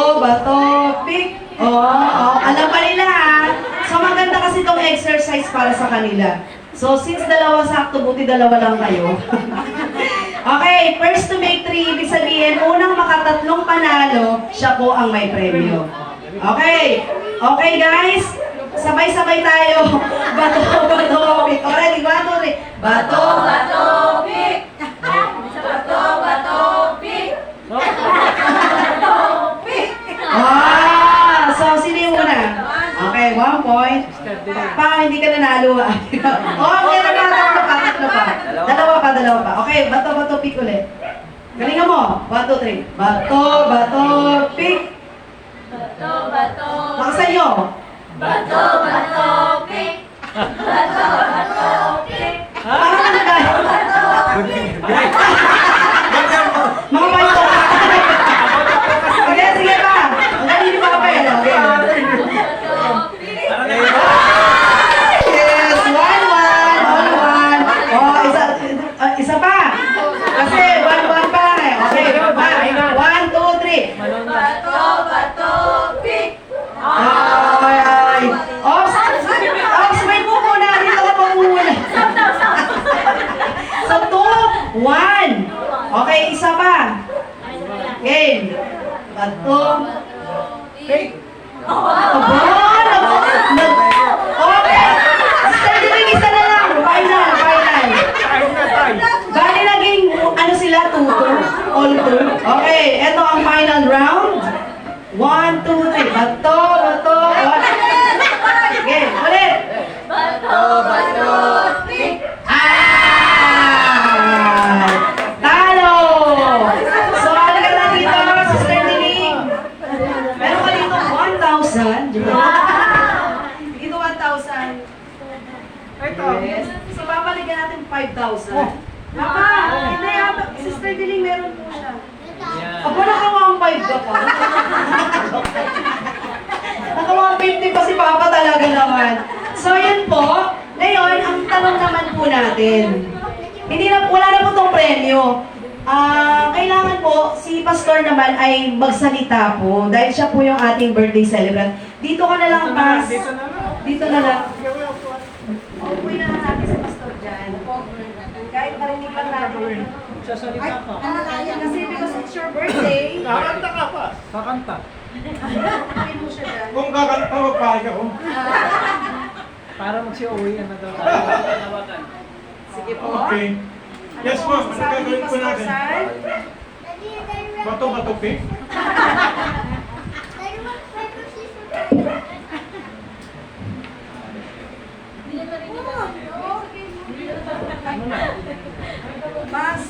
pick. Alam pa nila ha. So maganda kasi itong exercise para sa kanila. So since dalawa sakto, buti dalawa lang kayo. Okay, first to make 3, ibig sabihin, unang makatatlong panalo, siya po ang may premyo. Okay, okay guys, sabay-sabay tayo. Bato, pick. Already, bato, pick. Bato, pick. So sino yung una? Okay, 1 point. Pa, hindi ka nanalo. Meron pa, tatlo pa. Dalawa pa. Okay, bato, pick ulit. Galingan mo. 1, 2, 3. Bato, pick. Lakasan nyo. Parang ano tayo? Mga paito. Sige pa. Ang galing ni Papa yan. Okay. Yes, 1-1. All 1. Isa pa. Kasi 1-1 pa eh. Okay, 1, 2, 3. Ay. Sabay po muna. Dito ka pa muna. So, 2, 1. Okay, isa pa. Game. Bato. Pick. Okay. Sister Diling, isa na lang. Final. Bali naging, ano sila, tuto. O All through. Okay, eto ang final round. 1, 2, 3. Bato, bato, bato. Sige, ulit. Ah! Talo! So, ano ka na dito, Sister Niling? Meron ka dito 1,000. Dito 1,000. Yes. So, babalikan natin 5,000. Papa, hindi, Sister Niling, meron po siya. Aba, naka-1,500 ka pa. Naka-150 pa si Papa talaga naman. So, yun po. Ngayon, ang tanong naman po natin. Wala na po itong premyo. Kailangan po, si Pastor naman ay magsalita po. Dahil siya po yung ating birthday celebrant. Dito ka na lang, Pas. Dito na lang. Uuwi na lang natin si Pastor dyan. Kahit marinig lang natin. Ay, ano kaya Kasi because it's your birthday, Kakanta ka pa. Kakanta. uwi mo siya dyan. Kung kakanta, magpahig ako. Para magsi-uwi na daw tayo. Sige po. Okay. Yes, ma'am. Ano Sabi ni gagawin po Pastor natin? San, Bato-bato, pick. Pas,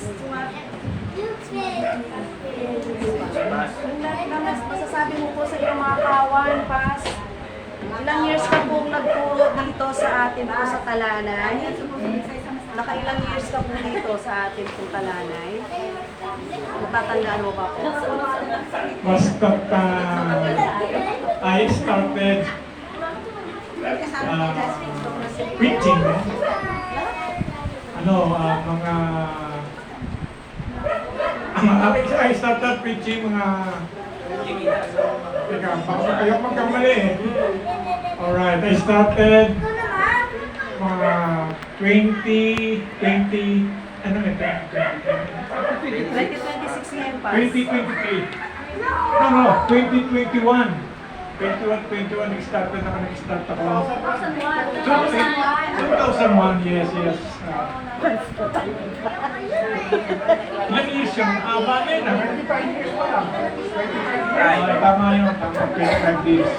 masasabi mo po sa iyong mga kawan, Pas. Ilang years ka pong nagturo dito sa atin po sa Talanay? Nakailang years ka po dito sa atin po Talanay? Matatandaan mo ba po? Basta I started preaching. I started preaching mga teka, baka kayo magkamali eh. Alright, I started mga 2020, ano eh, 2026 ngayon, Pas. 2023. No, 2021. 21, nag-start ako. 2001, yes. Ilang years yun? Aba na yun, 25 years pa lang. Tama yun, 25 years.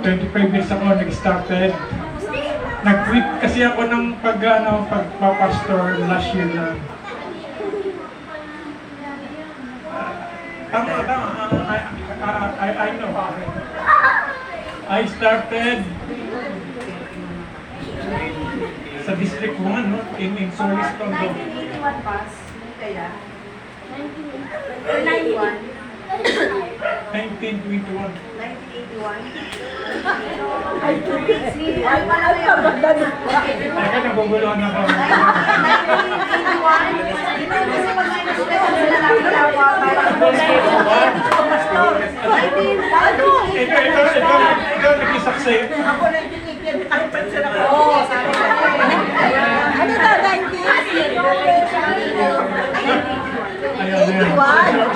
25 years ako nag-started. Nag-quit kasi ako ng pagpapastor last year lang. Tama. I know. I started sa District 1, no? In Solis, Tondo. 1981, Pas. Kaya? 1981. 1921. 1981. Ay, pala yun. Teka, naguguluhan ako. 1981. Kasi pag may nasulat sila lang ginawa para Ikaw nag-isaksi. Ako na yung tinigyan, ay pansin ako. Oo, sabi ko. Ano na, 90? Ayan.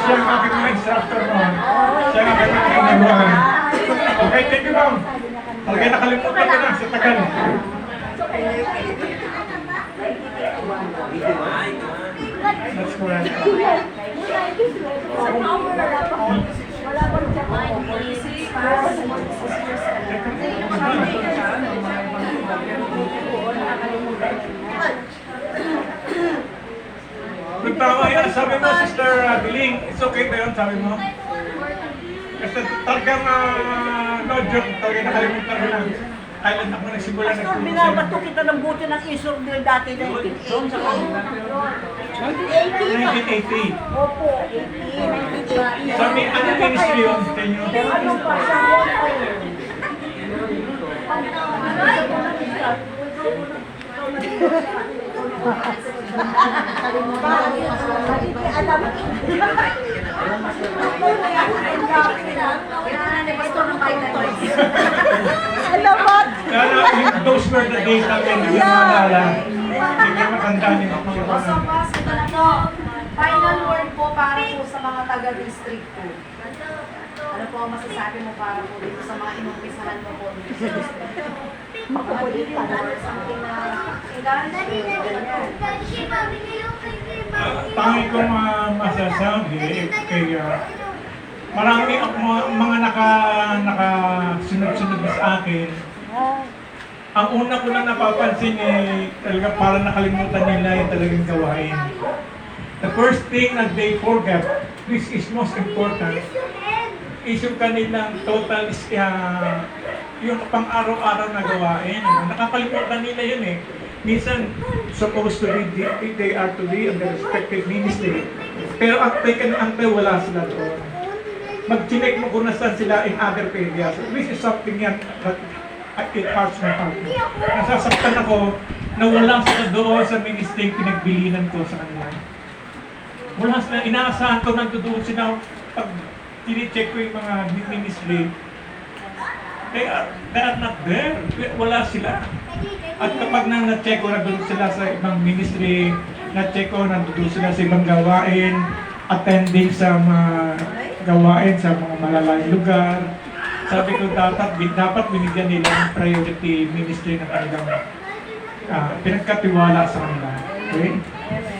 Siya ang aking mga instructor noon. Siya ang aking mga ginagawa. Okay, thank you, ma'am. Talaga nakalimutan ko na sa tagal. That's correct. Nagtawa yan. Sabi mo, Sister Biling, it's okay ba yun? Sabi mo? Kasi talagang, no joke, talagang nakalimutan ko lang. Island ako nagsimula ng Pastor, binabato kita ng buti ng isor nila dati na 1980. 1980. Opo, 1980. Sabi, ano ministry yun sa inyo? Ano pa sa Alamat! Those were the days natin, hindi mo maalala. Hindi mo matanda ni mga So, pangalan. Pas, ito na po. Final word po para po sa mga taga-district po. Ano po ang masasabi mo para po dito sa mga inumpisahan mo po dito sa district? Or something na kailangan ganyan. tangi kong masasabi, kaya marami ang mga nakasunod-sunod na sa akin. Ang una ko na napapansin talaga parang nakalimutan nila yung talagang gawain. The first thing that they forget, this is most important, is yung kanilang total, yung pang-araw-araw na gawain. Nakakalimutan nila yun eh. Minsan, supposed to be, they are to be in the respective ministry. Pero antay wala sila doon. Mag-chinek mo kung nasaan sila in other areas. Which is something yan, but it hurts my heart. Nasasaktan ako na wala sila doon sa ministry pinagbilinan ko sa kanila. Wala sila, inaasahan ko nandoon sila pag tinicheck ko yung mga ministry. They are not there. Wala sila. At kapag na-check ko, nandun sila sa ibang ministry, na-check ko, nandun sila sa ibang gawain, attending sa mga gawain sa mga malalayong lugar. Sabi ko, dapat binigyan nila ng priority ministry na kanilang pinagkatiwala sa kanila. Okay?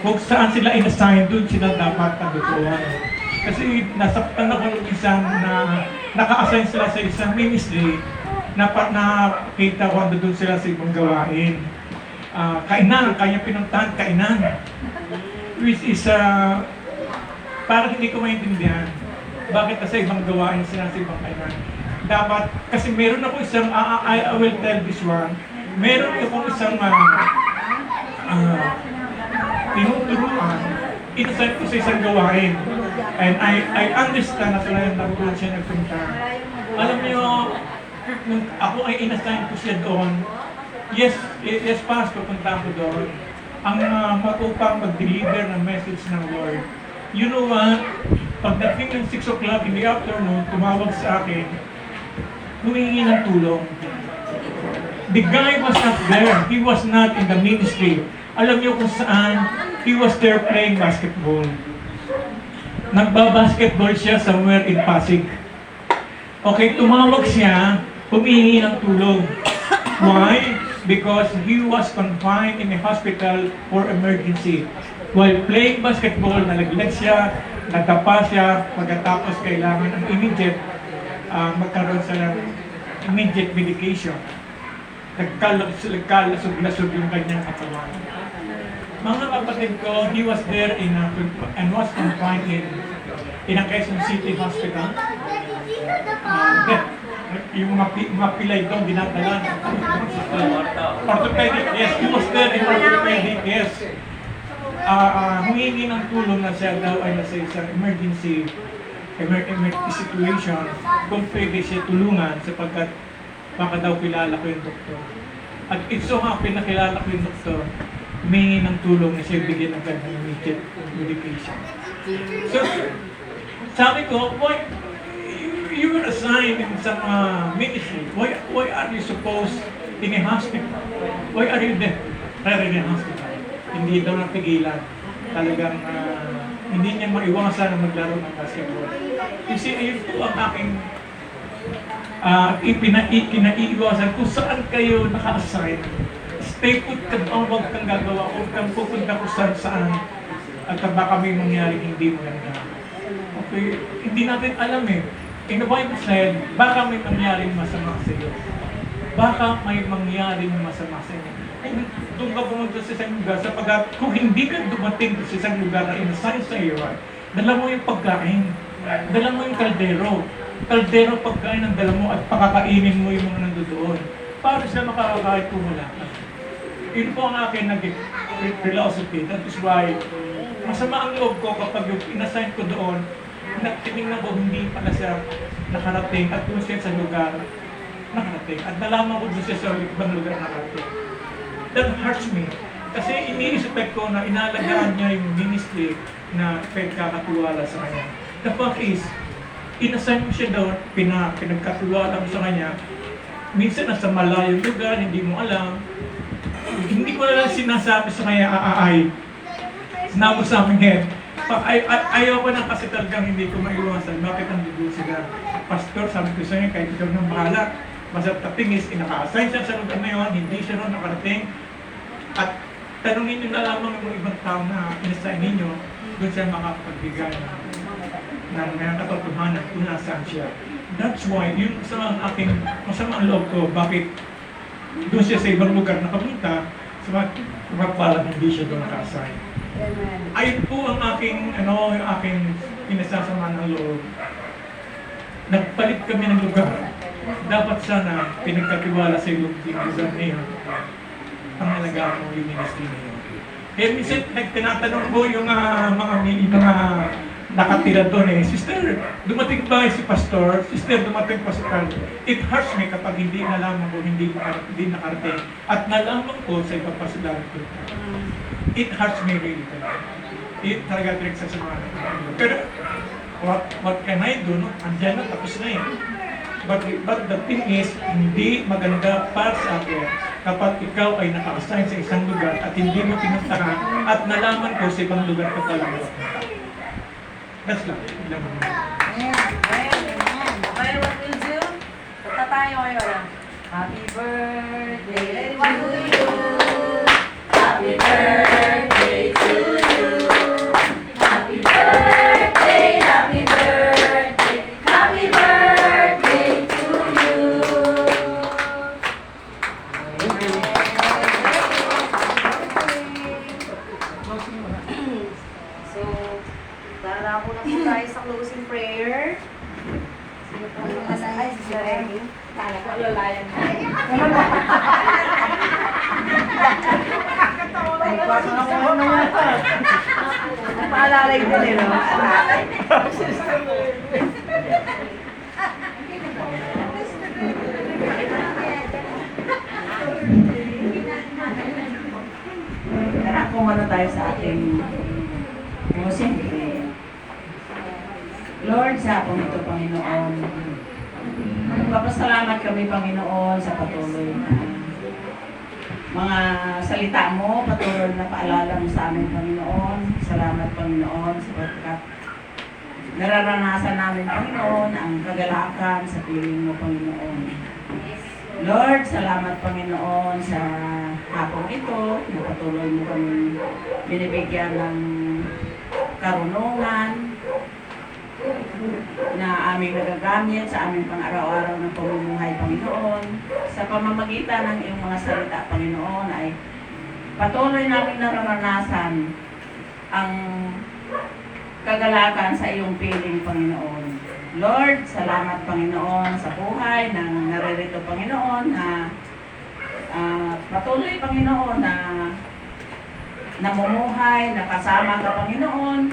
Kung saan sila in-assign, doon sila dapat nandoon. Kasi nasaktan ako ng isang na naka-assign sila sa isang ministry na nakita ko doon sila sa ibang gawain. Kainan, kanya pinuntahan, kainan. Which is, parang hindi ko maintindihan. Bakit kasi ibang gawain sila sa ibang kainan? Dapat, kasi meron ako isang, I will tell this one, meron ako isang tinuturuan, inasal ko sa isang gawain. And I understand na talagang nakukulan siya nagpunta. Alam niyo, nung ako ay inassign ko siya doon, yes, pastor, punta ko doon. Ang upang mag-deliver ng message ng Lord. You know what? Pagdating ng 6 o'clock in the afternoon, tumawag sa akin, humingi ng tulong. The guy was not there. He was not in the ministry. Alam niyo kung saan? He was there playing basketball. Nagbabasketball siya somewhere in Pasig. Okay, tumawag siya, humingi ng tulong. Why? Because he was confined in a hospital for emergency. While playing basketball, nalaglag siya, nagtapa siya, pagkatapos kailangan ng immediate magkaroon sa immediate medication. Nagkalasog-lasog yung kanyang katawan. Mga kapatid ko, he was there and was confined in a Quezon City hospital. Yung mga pilay doon, dinadala. Orthopedic, yes, he was there in orthopedic, yes. Humingi ng tulong na siya daw ay nasa isang emergency situation kung pwede siya tulungan sapagkat baka daw kilala ko yung doktor. At it's so happy na kilala ko yung doktor, humingi ng tulong na siya bigyan ng kanyang immediate medication. So, sabi ko, why you were assigned in some ministry? Why are you supposed in a hospital? Why are you there? In a hospital. Hindi daw napigilan. Talagang hindi niya maiwasan na maglaro ng basketball. Kasi ayun po ang aking kinaiiwasan kung saan kayo naka-assign. Stay put ka doon, huwag kang gagawa, huwag kang pupunta kung saan at baka may mangyari hindi maganda. Okay, hindi natin alam eh. In the Bible said, baka may mangyaring masama sa iyo. Baka may mangyaring masama sa iyo. Doon ka pumunta sa isang lugar sapagkat kung hindi ka dumating sa isang lugar na inassign sa iyo, dala mo yung pagkain, dala mo yung kaldero pagkain ang dala mo at pakakainin mo yung mga nandoon. Para sila makakakain kung wala ka. Yun po ang akin philosophy. That is why masama ang loob ko kapag yung inassign ko doon, tinignan ko hindi pala siya nakarating at kung siya sa lugar nakarating. At nalaman ko doon siya sa ibang lugar nakarating. That hurts me. Kasi ini-expect ko na inalagaan niya yung ministry na pagkakatiwala sa kanya. The fact is, inassign mo siya doon, pinagkatiwala mo sa kanya, minsan nasa malayong lugar, hindi mo alam, hindi ko na lang sinasabi sa kanya, sinabi sa amin head. Ayaw ko na kasi talagang hindi ko maiwasan. Bakit ang dugo sila? Pastor, sabi ko sa inyo, kahit ikaw nang bahala. Basta the thing is, inaka-assign siya sa lugar na yun, hindi siya ron nakarating. At tanungin nyo na lamang ang mga ibang tao na inassign ninyo, doon siya makapagbigay ng katotohanan kung nasaan siya. That's why, yung sa aking masamang loob ko, bakit doon siya sa ibang lugar nakapunta, sumapalang hindi siya doon naka-assign. Ayun po ang aking, yung aking pinasasama ng loob. Nagpalit kami ng lugar. Dapat sana pinagkatiwala sa yung lugar niya. Pangalagaan mo yung ministry niya. Kaya minsan, tinatanong ko yung mga nakatira doon Sister, dumating ba si Pastor? Sister, dumating pa si Carlo. It hurts me kapag hindi nalaman ko, hindi nakarating. At nalaman ko sa ibang pasidaan ko. It hurts me really. It talaga direct sa mga pero what can I do? No? Andiyan na, tapos na yun. But the thing is, hindi maganda para sa akin kapag ikaw ay naka-assign sa isang lugar at hindi mo pinuntahan at nalaman ko sa ibang lugar ka pala mo. That's lang. Okay, what we'll do? Punta tayo ngayon. Happy birthday to you. Happy birthday to you. Happy birthday, happy birthday, happy birthday to you. So, darako na po tayo sa closing prayer. Sino po yung ay, si Jeremy. Kala ko, lalayan na. Paalalay din no? Darako muna tayo sa ating closing prayer. Lord, sa akong ito, Panginoon, nagpapasalamat kami, Panginoon, sa patuloy na mga salita mo, patuloy na paalala mo sa amin, Panginoon. Salamat, Panginoon, sapagkat nararanasan namin, Panginoon, ang kagalakan sa piling mo, Panginoon. Lord, salamat, Panginoon, sa hapong ito, na patuloy mo kami binibigyan ng karunungan na aming nagagamit sa aming pang-araw-araw ng pamumuhay, Panginoon. Sa pamamagitan ng iyong mga salita, Panginoon, ay patuloy namin nararanasan ang kagalakan sa iyong piling, Panginoon. Lord, salamat, Panginoon, sa buhay ng naririto, Panginoon, na patuloy, Panginoon, na namumuhay, nakasama ka, Panginoon.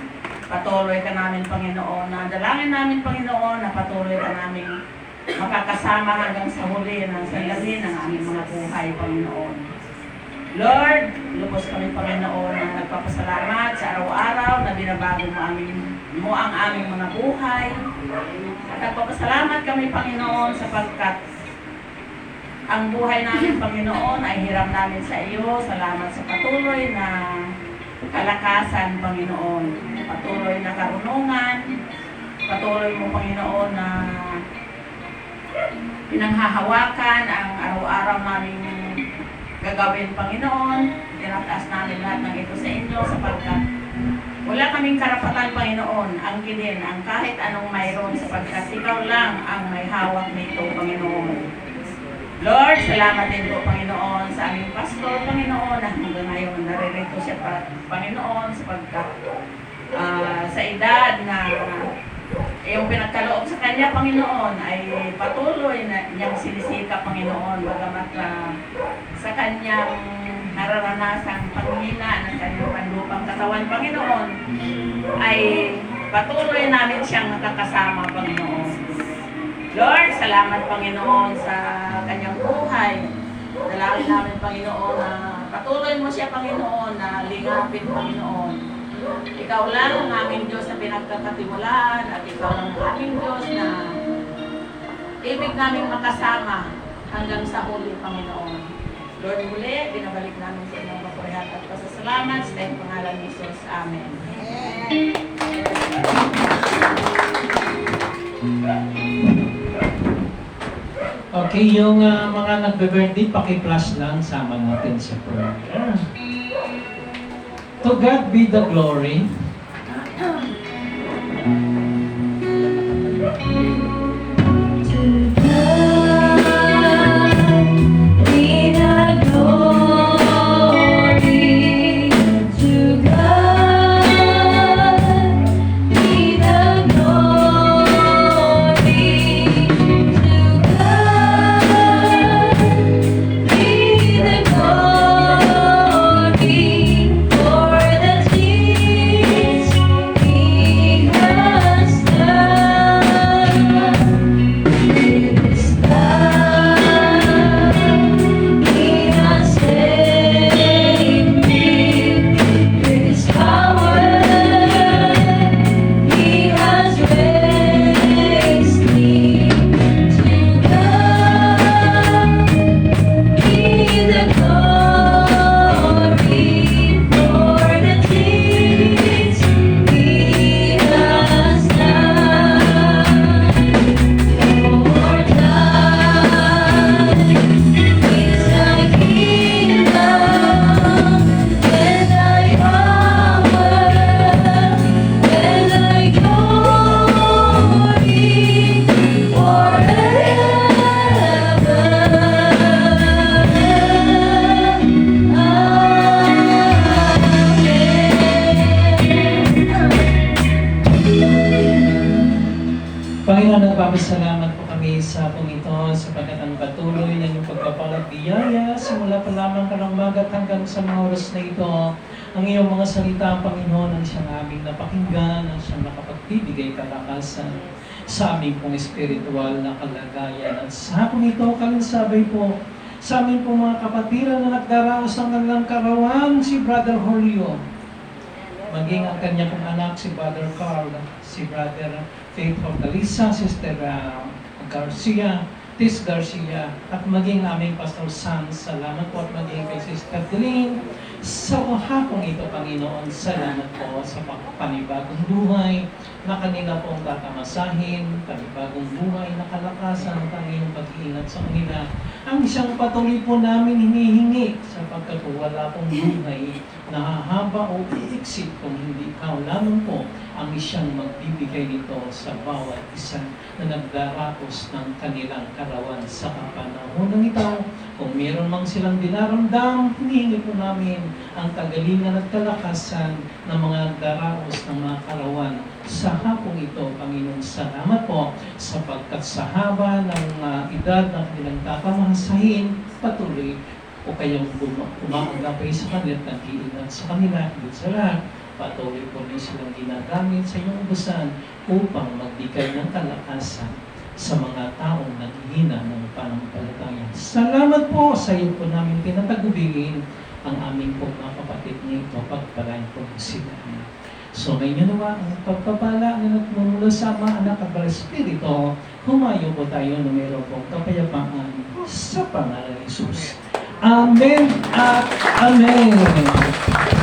Patuloy ka namin, Panginoon, na dalangin namin, Panginoon, na patuloy ka namin makakasama hanggang sa huli ng salarin ng aming mga buhay, Panginoon. Lord, lubos kami, Panginoon, na nagpapasalamat sa araw-araw na binabago mo ang aming mga buhay. At nagpapasalamat kami, Panginoon, sapagkat ang buhay namin, Panginoon, ay hiram namin sa iyo. Salamat sa patuloy na kalakasan, Panginoon. Patuloy na karunungan. Patuloy mo, Panginoon, na pinanghahawakan ang araw-araw namin gagawin, Panginoon. Tinataas namin lahat ng ito sa inyo sapagkat wala kaming karapatan, Panginoon, ang ginin, ang kahit anong mayroon sapagkat ikaw lang ang may hawak nito, Panginoon. Lord, salamat din po, Panginoon, sa aming pastor, Panginoon, na hanggang ngayon naririto siya, Panginoon, sapagkat sa edad na yung pinagkaloob sa kanya, Panginoon, ay patuloy na niyang sinisika, Panginoon, bagamat sa kanyang nararanasang panghina ng kanyang panlupang katawan, Panginoon, ay patuloy namin siyang nakakasama, Panginoon. Lord, salamat, Panginoon, sa kanyang buhay. Dalangin namin, Panginoon, na patuloy mo siya, Panginoon, na lingapin, Panginoon. Ikaw lang ang aming Diyos na pinagkakatiwalaan at ikaw lang ang aming Diyos na ibig namin makasama hanggang sa huli, Panginoon. Lord, muli, binabalik namin sa inyong papurihat at pasasalamat sa iyong pangalan ni Jesus. Amen. Okay, yung mga nagbe-birthday, paki-flash lang, sama natin sa prayer. To God be the glory. Panginoon, nagpapasalamat po kami sa hapong ito sapagkat ang patuloy na iyong pagpapalat biyaya simula pa lamang kanang umaga hanggang sa mga oras na ito. Ang iyong mga salita, Panginoon, ang siyang aming napakinggan, ang siyang nakapagbibigay kalakasan sa aming pong espiritual na kalagayan. At sa hapong ito, kalinsabay po sa aming pong mga kapatiran na nagdaraos ng kanilang karawan, si Brother Julio, maging ang kanya pong anak, si Brother Carl, si Brother Faith Hortalisa, Sister Garcia, Tis Garcia, at maging aming Pastor Sam. Salamat po at maging kay Sister Deline. Sa hapong ito, Panginoon, salamat po sa panibagong buhay na kanila pong tatamasahin, panibagong buhay na kalakasan at ang iyong pag-iingat sa kanila. Ang siyang patuloy po namin hinihingi sapagkat wala pong buhay na hahaba o iiksit kung hindi ikaw lamang po ang siyang magbibigay nito sa bawat isa na nagdarapos ng kanilang karawan sa kapanahon ng ito. Kung meron mang silang dinaramdam, hinihingi po namin ang kagalingan at kalakasan ng mga nagdarapos ng mga karawan sa hapong ito, Panginoon. Salamat po sapagkat sa haba ng edad na kanilang tatamasahin, patuloy o kayong umaagapay sa kanila at nag-iingat sa kanila. Higit sa lahat, patuloy po rin silang ginagamit sa iyong ubusan upang magbigay ng kalakasan sa mga taong naghihina ng panampalataya. Salamat po sa iyo po namin tinatagubingin ang aming po mga kapatid nito, pagpalain po sila. So may nyo nawa ang pagpapala na nagmumula sa mga anak at Espiritu, humayo po tayo na mayroon pong kapayapaan sa pangalan ni Jesus. Amen at Amen.